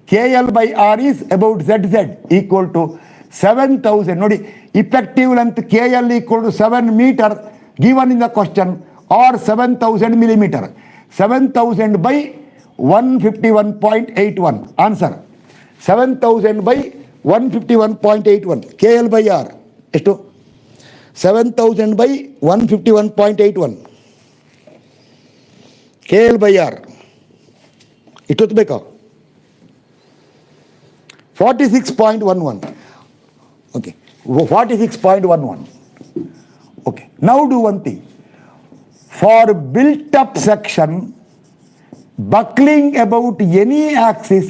KL by R is about ZZ equal to 7,000. Nodi, effective length KL equal to 7 meter given in the question or 7,000 millimeter. 7,000 by 151.81. Answer. 7,000 by 151.81. KL by R. ಎಷ್ಟು 7,000 by 151.81. KL by R. ಇಷ್ಟೊತ್ತು ಬೇಕಾ 46.11. Okay, 46.11. Okay, now do one thing. For built up section, buckling about any axis,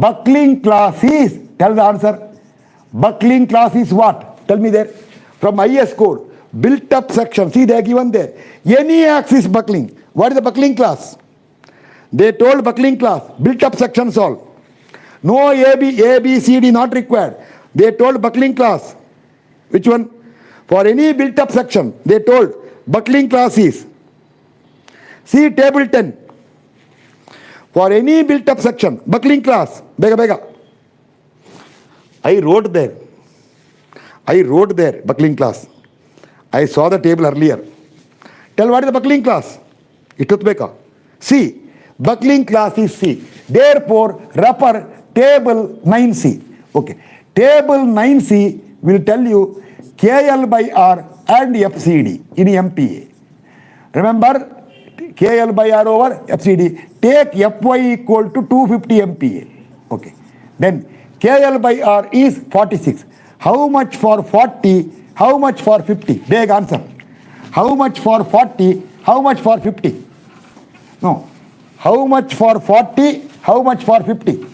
buckling class is, tell the answer. Buckling class is what? Tell me there. From IS code, built up section, see they are given there. Any axis buckling. What is the buckling class? They told buckling class, built up sections all. No A, B, C, D not required. They told buckling class. Which one? For any built up section, they told buckling class is. See table 10. For any built up section, buckling class. Bega. I wrote there buckling class. I saw the table earlier. Tell what is the buckling class? Itutbeka. C. Buckling class is C. Therefore, refer table 9C. Okay. Table 9C will tell you KL by R and FCD in MPA. Remember, KL by R over FCD. Take Fy equal to 250 MPa. Okay. Then KL by R is 46. How much for 40? How much for 50? Big answer. How much for 40? How much for 50? No. How much for 40? How much for 50?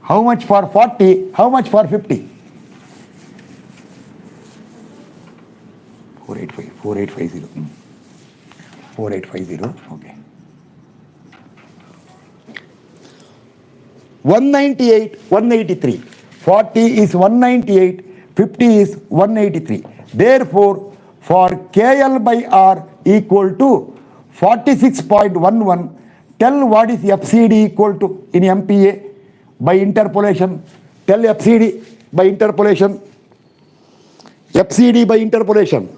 How much for 40? How much for 50? 4850. 4850. Okay. 198, 183. 40 is 198, 50 is 183. Therefore, for KL by R equal to 46.11, tell what is FCD equal to in MPa by interpolation. Tell FCD by interpolation. FCD by interpolation.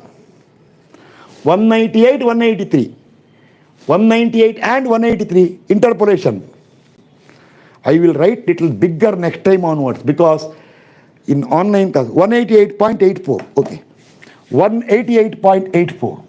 198, 183. 198 and 183 interpolation. I will write little bigger next time onwards because in online class 188.84. Okay. 188.84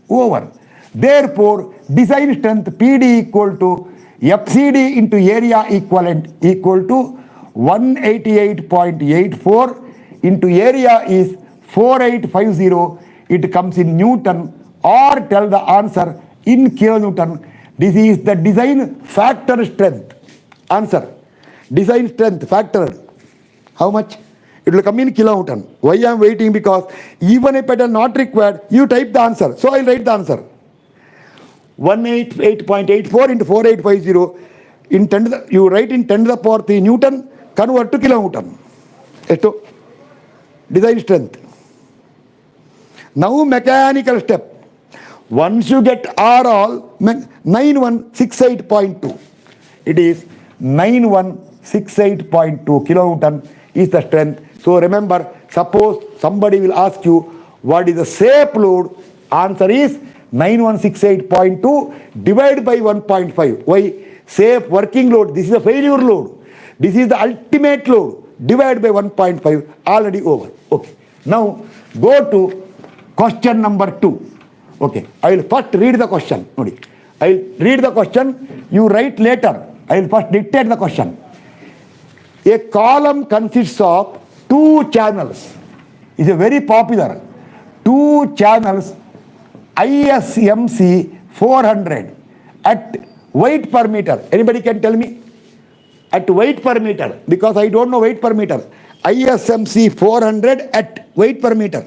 over. Therefore, design strength PD equal to FCD into area equivalent equal to 188.84 into area is 4850. It comes in Newton, or tell the answer in kilonewton. This is the design factor strength. Answer. Design strength factor. How much? It will come in kilonewton. Why I am waiting? Because even if it is not required, you type the answer. So I will write the answer. 188.84 into 4850. In 10 you write in 10 to the power 3 Newton, convert to kilonewton. Esto? Design strength. Now mechanical step. Once you get R all, 9168.2. It is 9168.2 kilonewton is the strength. So remember, suppose somebody will ask you what is the safe load, answer is 9168.2 divided by 1.5. Why? Safe working load, this is a failure load. This is the ultimate load, divided by 1.5, already over. Okay. Now go to question number 2. Okay. I will first read the question. I will read the question, you write later. I will first dictate the question. A column consists of 2 channels. It's a very popular. 2 channels ISMC 400 at weight per meter. Anybody can tell me? At weight per meter. Because I don't know weight per meter. ISMC 400 at weight per meter.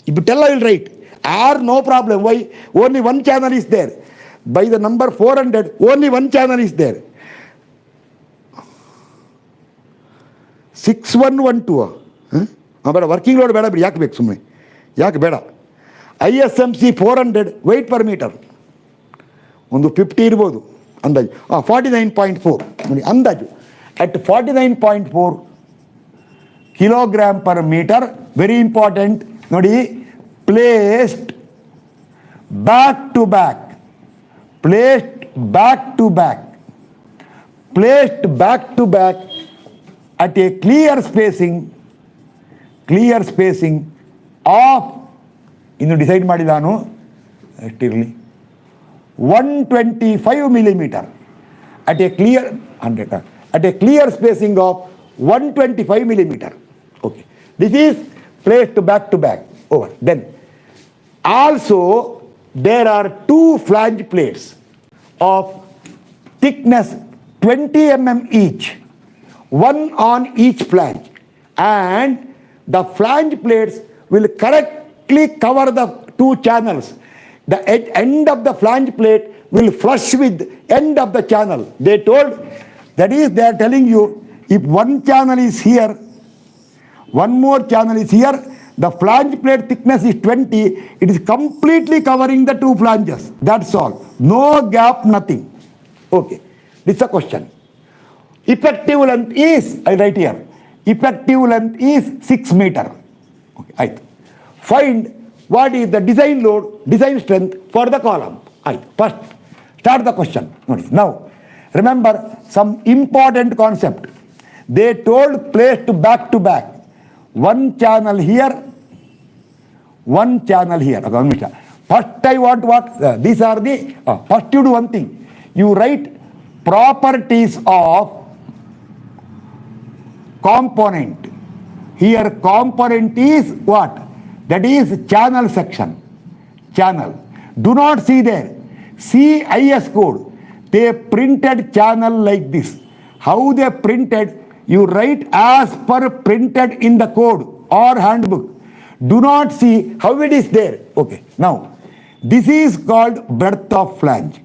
If you tell, I will write. R, no problem. Why? Only one channel is there. By the number 400, only one channel is there. 6112. But working load beda yak bek sumne. Yak beda. ISMC 400 weight per meter. ಒಂದು 50 ಇರ್ಬೋದು ಅಂದಾಜು 49.4 ಅಂದಾಜು at 49.4 kilogram per meter. Very important ನೋಡಿ, placed back to back, placed back to back, placed back to back at a clear spacing of ಇನ್ನು decide ಮಾಡಿ ನಾನು ಎಷ್ಟಿರಲಿ 125 millimeter at a clear 100 at a clear spacing of 125 millimeter. Okay, this is placed back to back over. Then also there are 2 flange plates of thickness 20 mm each, one on each flange, and the flange plates will correctly cover the 2 channels. The end of the flange plate will flush with end of the channel. They told, that is, they are telling you, if one channel is here, one more channel is here, the flange plate thickness is 20, it is completely covering the 2 flanges. That's all. No gap, nothing. Okay. This is a question. Effective length is, I write here, effective length is 6 meter. Okay, right. Find what is the design load, design strength for the column. Right. First, start the question. Now, remember some important concept. They told place to back. One channel here, one channel here. First I want what? These are the, first you do one thing. You write properties of component. Here component is what? That is channel section. Channel. Do not see there. See IS code. They printed channel like this. How they printed? You write as per printed in the code or handbook. Do not see how it is there. Okay. Now, this is called breadth of flange.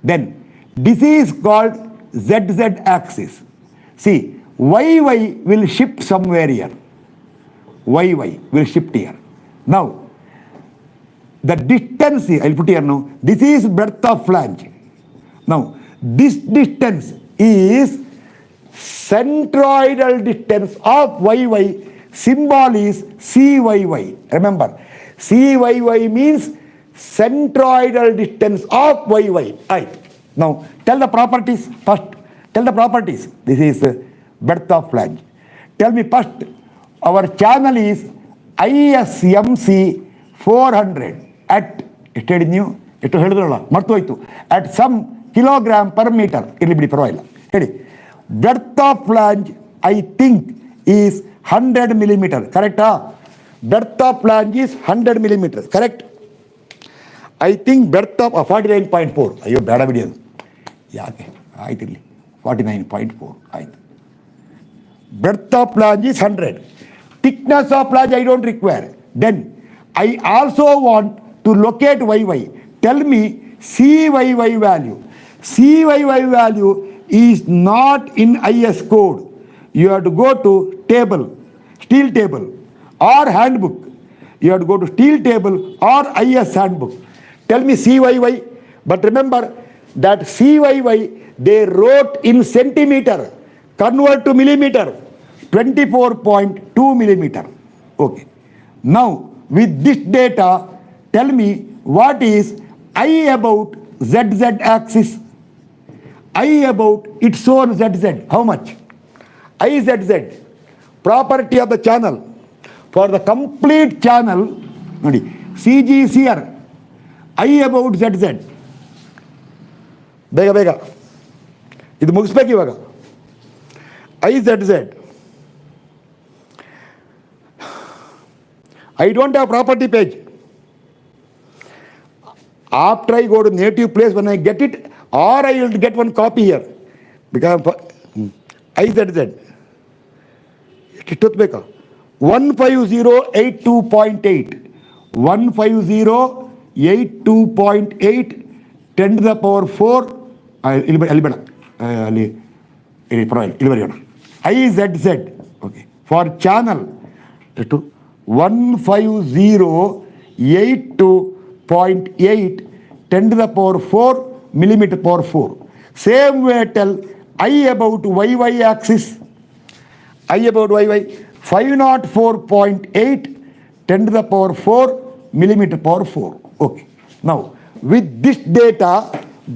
Then, this is called ZZ axis. See, YY will shift somewhere here. YY will shift here. Now, the distance, I'll put here now, this is breadth of flange. Now, this distance is centroidal distance of YY. Symbol is CYY. Remember, CYY means centroidal distance of YY. Right. Now, tell the properties first. Tell the properties. This is breadth of flange. Tell me first, our channel is ISMC 400 at at some kilogram per meter. Breadth of flange, I think, is 100 millimeter. Correct? Breadth of flange is 100 millimeter. Correct? I think breadth of 49.4. Ayo, bad video. Yeah, okay. I think 49.4. Breadth of flange is 100. Thickness of flange I don't require. Then I also want to locate YY. Tell me CYY value. CYY value is not in IS code. You have to go to table, steel table or handbook. You have to go to steel table or IS handbook. Tell me CYY. But remember that CYY they wrote in centimeter. Convert to millimeter. 24.2 millimeter. Okay. Now, with this data, tell me what is I about ZZ axis. I about its own ZZ. How much? IZZ. Property of the channel. For the complete channel, CG is here. I about ZZ. ಬೇಗ ಇದು ಮುಗಿಸ್ಬೇಕು ಇವಾಗ. IZZ. I don't have property page. After I go to native place, when I get it, or I will get one copy here. Because IZZ. ಎಷ್ಟೊತ್ತು ಬೇಕಾ? 15082.8. 15082.8 10 to the power 4. ಇಲ್ಲಿ ಬೇಡ ಅಲ್ಲಿ ಇಲ್ಲಿ ಬರೆಯೋಣ. IZZ. Okay. For channel, 15082.8 10 to the power 4 millimeter power 4. Same way tell I about YY axis. I about YY 504.8 10 to the power 4 millimeter power 4. Okay. Now, with this data,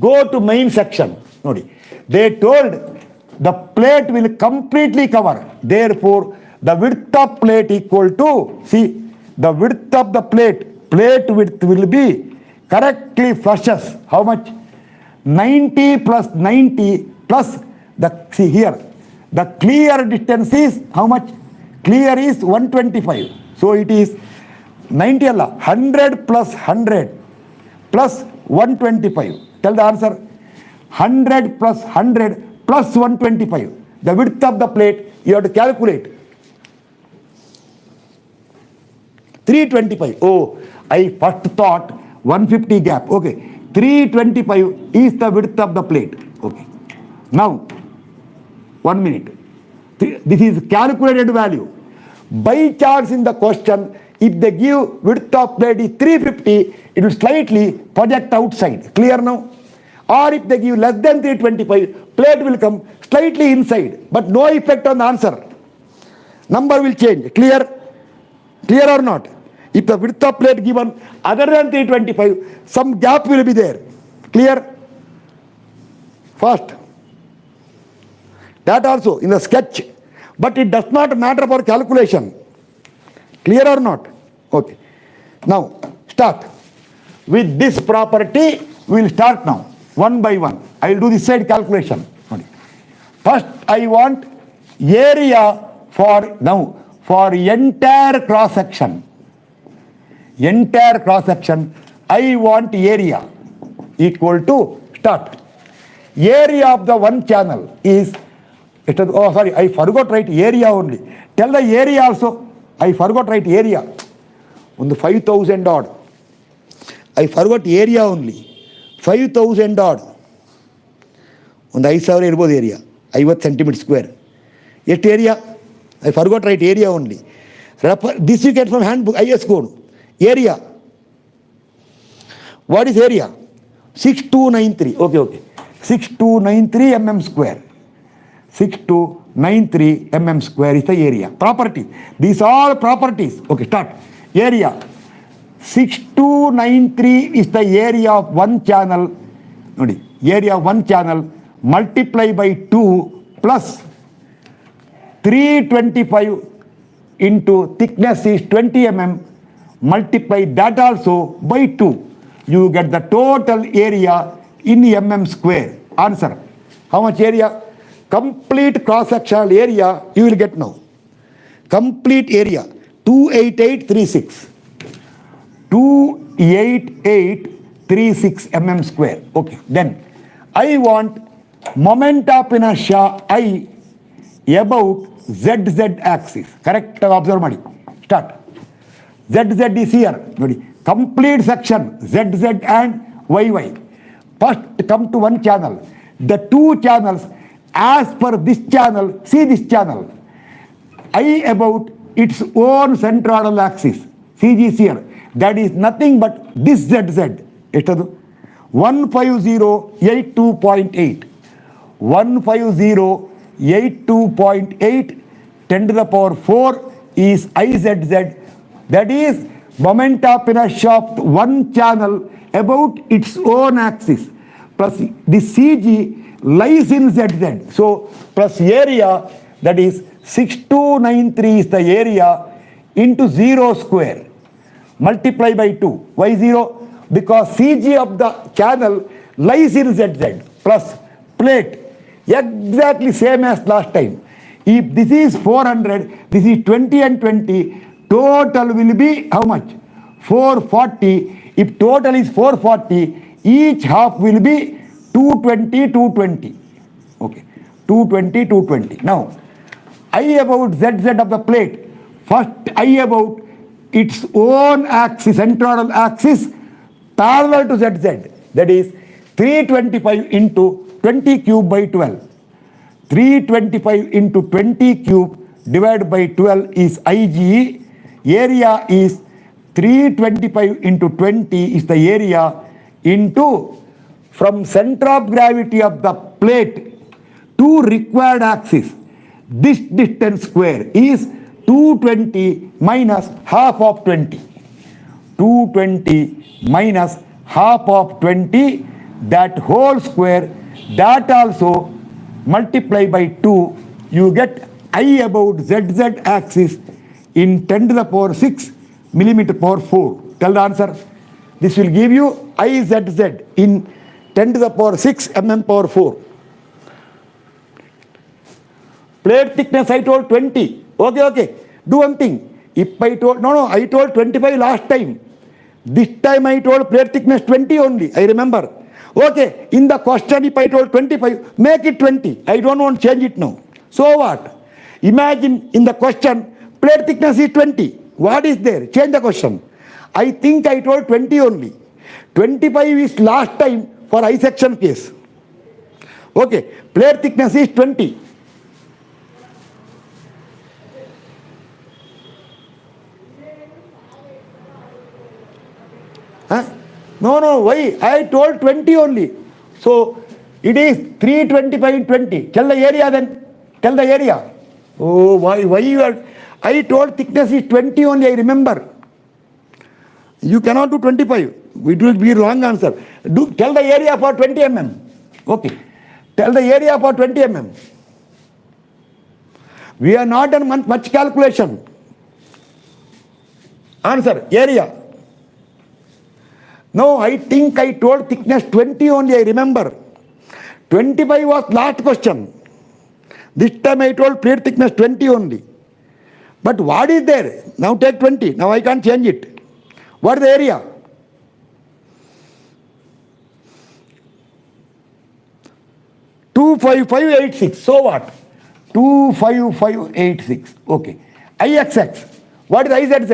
go to main section. Nodi. They told the plate will completely cover. Therefore, the width of plate equal to, see, the width of the plate width will be correctly flushes. How much? 90 plus 90 plus the, see here, the clear distance is how much? Clear is 125. So it is 90 Allah, 100 plus 100 plus 125. Tell the answer. 100 plus 100 plus 125. The width of the plate you have to calculate. 325. Oh, I first thought 150 gap. Okay. 325 is the width of the plate. Okay. Now, 1 minute. This is calculated value. By chance in the question, if they give width of plate is 350, it will slightly project outside. Clear now? or if they give less than 325, plate will come slightly inside, but no effect on the answer. Number will change. Clear? Clear or not? If the width of plate given other than 325, some gap will be there. Clear? First. That also in the sketch, but it does not matter for calculation. Clear or not? Okay. Now, start. With this property, we will start now, one by one. I will do this side calculation. First, I want area for entire cross section. Entire cross section, I want area equal to, start. Area of the one channel is, I forgot write area only. Tell the area also. I forgot write area. On the 5,000 odd. I forgot area only. 5,000 odd. On the 5,000 area. 50 centimeter square. Yet area. I forgot write area only. This you get from handbook, IS code. Area. What is area? 6293. Okay. 6293 mm square. 6293 mm square is the area. Property. These are properties. Okay, start. Area. 6293 is the area of one channel. Area of one channel multiply by 2 plus 325 into thickness is 20 mm. Multiply that also by 2. You get the total area in mm square. Answer. How much area? Complete cross-sectional area you will get now. Complete area 28836. 28836 mm square. Okay. Then I want moment of inertia I about ZZ axis. Correct? Observe madi. Start. ZZ is here. Complete section ZZ and YY. First come to one channel. The two channels as per this channel, see this channel. I about its own centroidal axis. CG is here. That is nothing but this ZZ. 15082.8. 15082.8 10 to the power 4 is IZZ. That is moment of inertia of one channel about its own axis. Plus the CG lies in ZZ. So plus area, that is 6293 is the area into 0 square. Multiply by 2. Why 0? Because CG of the channel lies in ZZ. Plus plate. Exactly same as last time. If this is 400, this is 20 and 20. Total will be how much? 440. If total is 440, each half will be 220, 220. Okay. 220, 220. Now, I about ZZ of the plate. First, I about its own axis, centroidal axis, parallel to ZZ. That is 325 into 20 cube by 12. 325 into 20 cube divided by 12 is IGE. Area is 325 into 20 is the area into from center of gravity of the plate to required axis. This distance square is 220 minus half of 20. 220 minus half of 20, that whole square, that also multiply by 2, you get I about ZZ axis in 10 to the power 6 millimeter power 4. Tell the answer. This will give you IZZ in 10 to the power 6 mm power 4. Plate thickness I told 20. Okay. Do one thing. If I told, I told 25 last time. This time I told plate thickness 20 only. I remember. Okay, in the question if I told 25, make it 20. I don't want to change it now. So what? Imagine in the question, plate thickness is 20. What is there? Change the question. I think I told 20 only. 25 is last time for I section case. Okay, plate thickness is 20. Huh? No, why? I told 20 only. So it is 320 by 20. Tell the area then. Tell the area. Oh, why you are? I told thickness is 20 only, I remember. You cannot do 25. It will be wrong answer. Tell the area for 20 mm. Okay. Tell the area for 20 mm. We are not done much calculation. Answer, area. No, I think I told thickness 20 only, I remember. 25 was last question. This time I told plate thickness 20 only. But what is there? Now take 20. Now I can't change it. What is the area? $25586. So what? 25586. Okay. IXX. What is IZZ?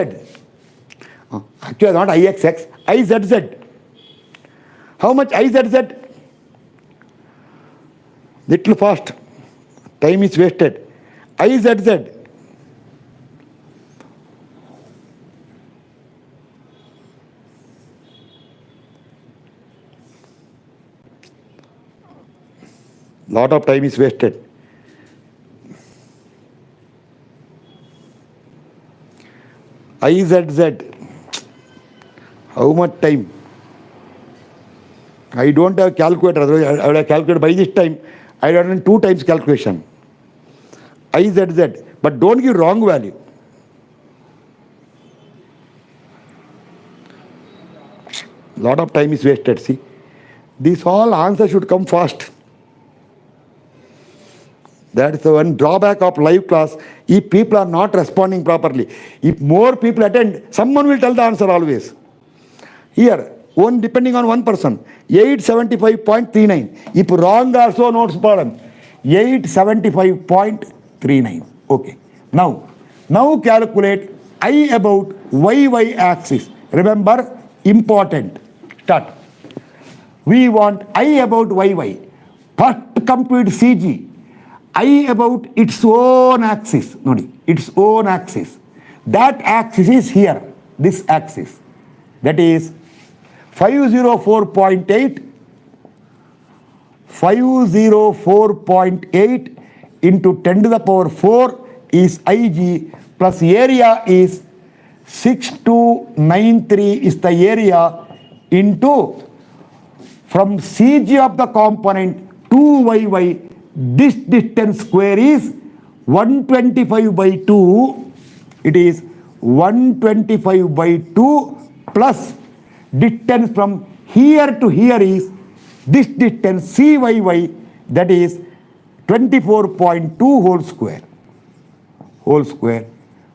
Actually not IXX. IZZ. How much IZZ? Little fast. Time is wasted. IZZ. Lot of time is wasted. IZZ. How much time? I don't have calculator. Otherwise I would have calculated by this time. I have done 2 times calculation. IZZ. But don't give wrong value. Lot of time is wasted. See, this all answer should come fast. That is the one drawback of live class. If people are not responding properly, if more people attend, someone will tell the answer always. Here, one depending on one person, 875.39. If wrong also, no problem. 875.39. Okay. Now calculate I about YY axis. Remember, important. Start. We want I about YY. First compute CG. I about its own axis. Nodi, its own axis. That axis is here. This axis. That is 504.8. 504.8 into 10 to the power 4 is Ig plus area is 6293 is the area into from CG of the component to YY. This distance square is 125 by 2. It is 125 by 2 plus distance from here to here is this distance CYY, that is 24.2 whole square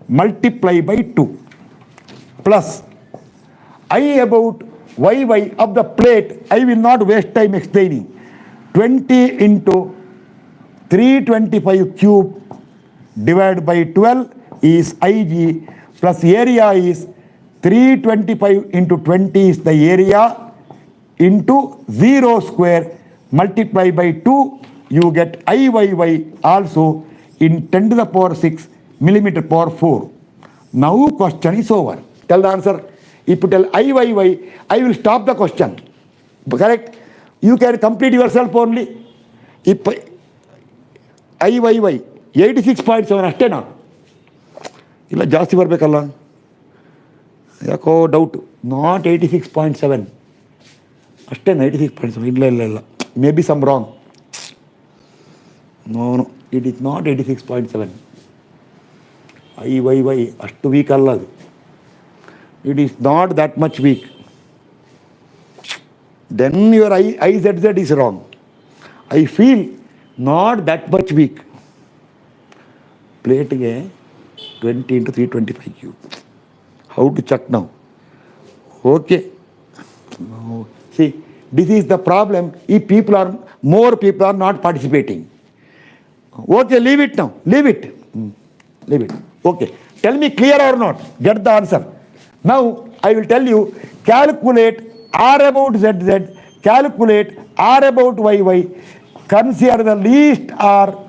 multiply by 2 plus I about YY of the plate. I will not waste time explaining. 20 into 325 cube divided by 12 is Ig plus area is 325 into 20 is the area into 0 square multiply by 2, you get IYY also in 10 to the power 6 millimeter power 4. Now question is over. Tell the answer. If you tell IYY, I will stop the question. Correct? You can complete yourself only. If IYY 86.7 ಅಷ್ಟೇನಾ ಇಲ್ಲ ಜಾಸ್ತಿ ಬರಬೇಕಲ್ಲ ಯಾಕೋ doubt not 86.7 ಅಷ್ಟೇನಾ 86.7 ಇಲ್ಲ maybe some wrong no it is not 86.7 IYY ಅಷ್ಟು weak ಅಲ್ಲ ಅದು it is not that much weak then your IZZ is wrong I feel not that much weak. Plate 20 into 325 cube. How to check now? Okay. See, this is the problem if more people are not participating. Okay, leave it now. Leave it. Okay. Tell me clear or not. Get the answer. Now, I will tell you, calculate R about ZZ, calculate R about YY, consider the least R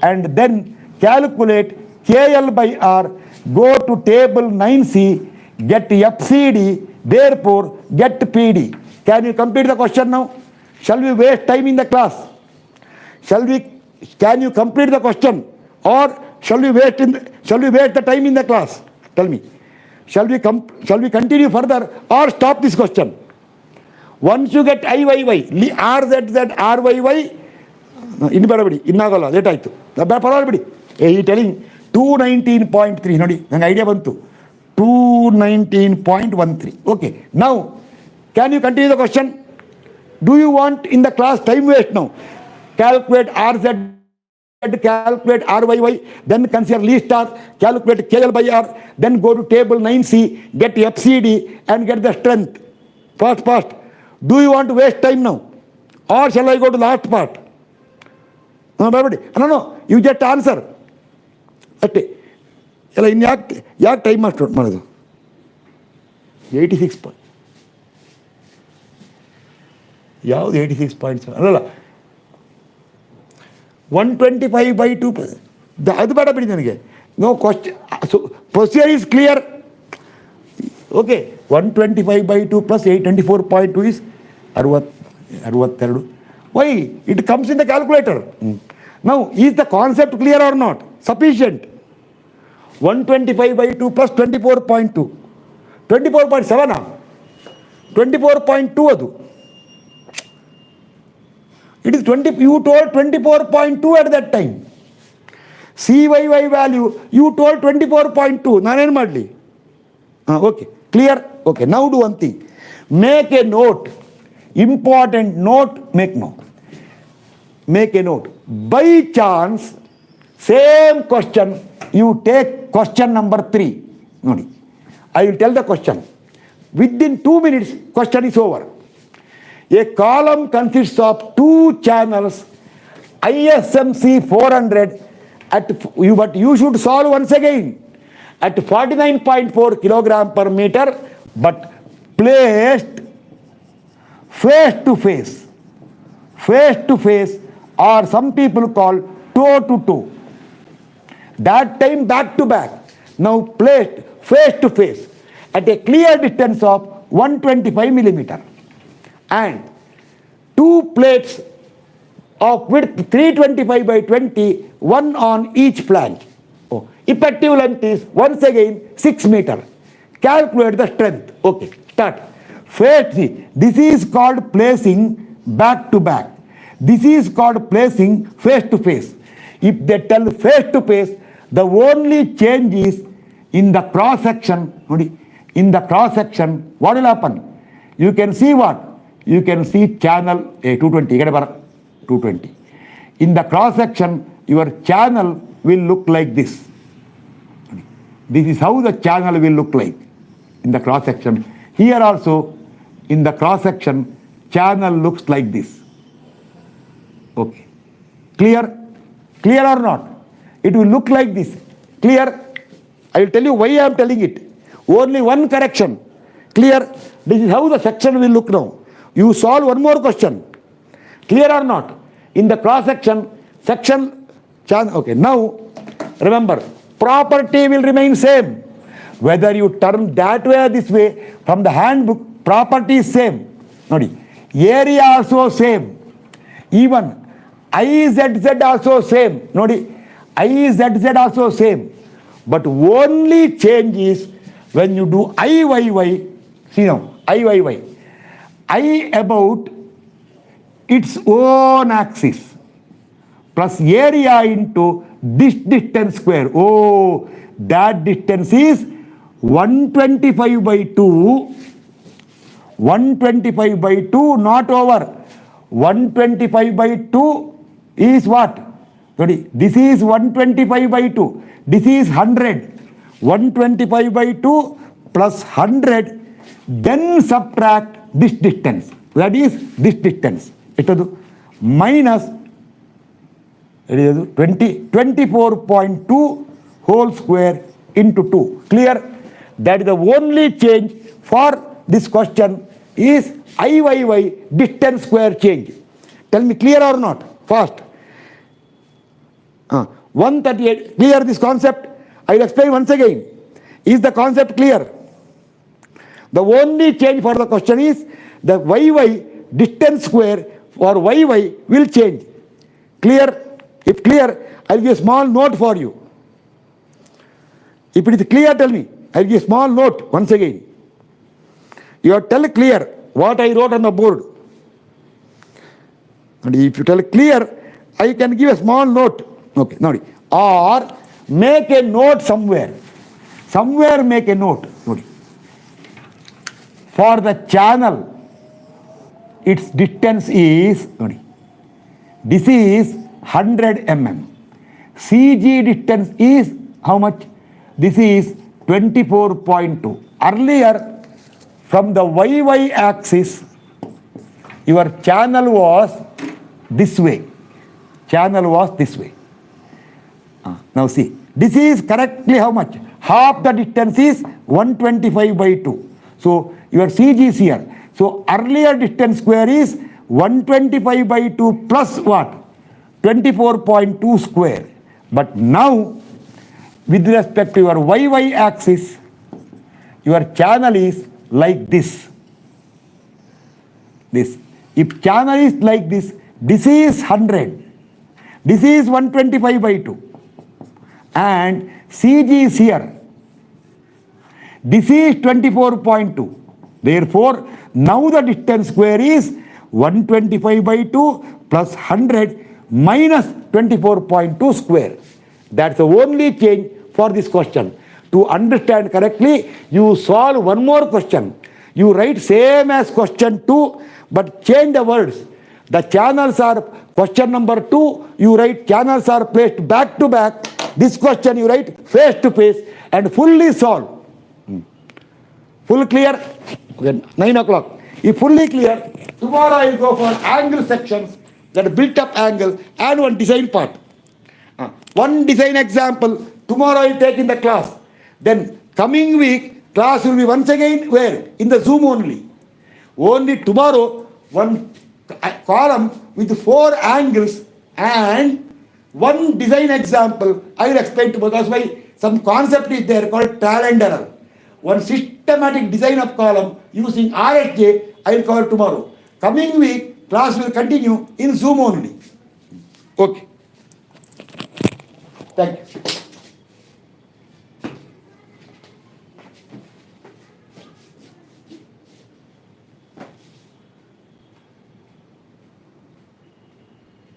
and then calculate KL by R, go to table 9C, get FCD, therefore get PD. Can you complete the question now? Shall we waste time in the class? Can you complete the question? Or shall we waste the time in the class? Tell me. Shall we continue further or stop this question? Once you get IYY, RZZ, RYY, ಇನ್ನು ಬೇಡ ಬಿಡಿ, ಇನ್ನಾಗಲ್ಲ, late ಆಯಿತು, ಪರವಾಗಿಲ್ಲ ಬಿಡಿ. ಈ telling 219.3 ನೋಡಿ, ನಂಗೆ idea ಬಂತು. 219.13. Okay, now can you continue the question? Do you want in the class time waste now? Calculate RZ, calculate RYY, then consider least star, calculate KL by R, then go to table 9C, get FCD and get the strength. Fast. Do you want to waste time now? Or shall I go to last part? No, you just answer. ಅಷ್ಟೇ ಎಲ್ಲ. ಇನ್ನು ಯಾಕೆ time ಅಷ್ಟು ಮಾಡೋದು? 86 point ಯಾವುದು? 86 points ಅಲ್ಲಲ್ಲ, 125/2 ಅದು ಬೇಡ ಬಿಡಿ ನನಗೆ. No question, procedure is clear. Okay, 125/2 + 824.2 is 62. Why? It comes in the calculator. Now, is the concept clear or not? Sufficient. 125/2 + 24.2. 24.7 24.2 ಅದು. It is 20. You told 24.2 at that time. CYY value you told 24.2. ನಾನೇನು ಮಾಡಲಿ? Okay, clear. Okay, now do one thing. Make a note. Important note. Make a note. By chance, same question, you take question number 3. Nodi, I will tell the question. Within 2 minutes, question is over. A column consists of 2 channels, ISMC 400 but you should solve once again at 49.4 kilogram per meter, but placed face to face, or some people call toe to toe. That time back to back. Now placed face to face at a clear distance of 125 millimeter, and 2 plates of width 325/20, one on each flange. Effective length is once again 6 meter. Calculate the strength. Okay, start. This is called placing back to back. This is called placing face to face. If they tell face to face, the only change is in the cross section. In the cross section, what will happen? You can see what? You can see channel 220. 220. In the cross section, your channel will look like this. This is how the channel will look like in the cross section. Here also, in the cross section, channel looks like this. Okay, clear or not? It will look like this. Clear? I will tell you why I am telling it. Only one correction. Clear? This is how the section will look now. You solve one more question. Clear or not? In the cross section channel. Okay, now remember, property will remain same. Whether you turn that way or this way, from the handbook, property is same. Nodi, area also same. Even IZZ also same. Nodi, IZZ also same. But only change is when you do IYY. See now, IYY. I about its own axis plus area into this distance square. Oh, that distance is 125/2. 125/2, not over. 125/2 is what? This is 125/2. This is 100. 125/2 plus 100, then subtract this distance. That is this distance. Minus 24.2 whole square into 2. Clear? That is the only change for this question is IYY distance square change. Tell me, clear or not? Fast. 138. Clear this concept? I will explain once again. Is the concept clear? The only change for the question is the YY distance square for YY will change. Clear? If clear, I'll give a small note for you. If it is clear, tell me. I'll give a small note once again. You have to tell clear what I wrote on the board. And if you tell clear, I can give a small note. Okay, now, or make a note somewhere. Somewhere make a note. For the channel, its distance is, this is 100 mm. CG distance is how much? This is 24.2. Earlier, from the YY axis, your channel was this way. Channel was this way. Now see, this is correctly how much? Half the distance is 125 by 2. So your CG is here. So earlier distance square is 125 by 2 plus what? 24.2 square. But now, with respect to your YY axis, your channel is like this. This. If channel is like this, this is 100. This is 125 by 2. And CG is here. This is 24.2. Therefore, now the distance square is 125 by 2 plus 100 minus 24.2 square. That's the only change for this question. To understand correctly, you solve one more question. You write same as question 2, but change the words. The channels are question number 2, you write channels are placed back to back. This question you write face to face and fully solve. Full clear? Okay, 9 o'clock. If fully clear, tomorrow I will go for angle sections, that built up angle, and one design part. One design example, tomorrow I will take in the class. Then coming week, class will be once again where? In the Zoom only. Only tomorrow, one column with 4 angles and one design example I will explain to you. That's why some concept is there called trial and error. One systematic design of column using RHJ I will cover tomorrow. Coming week, class will continue in Zoom only. Okay. Thank you.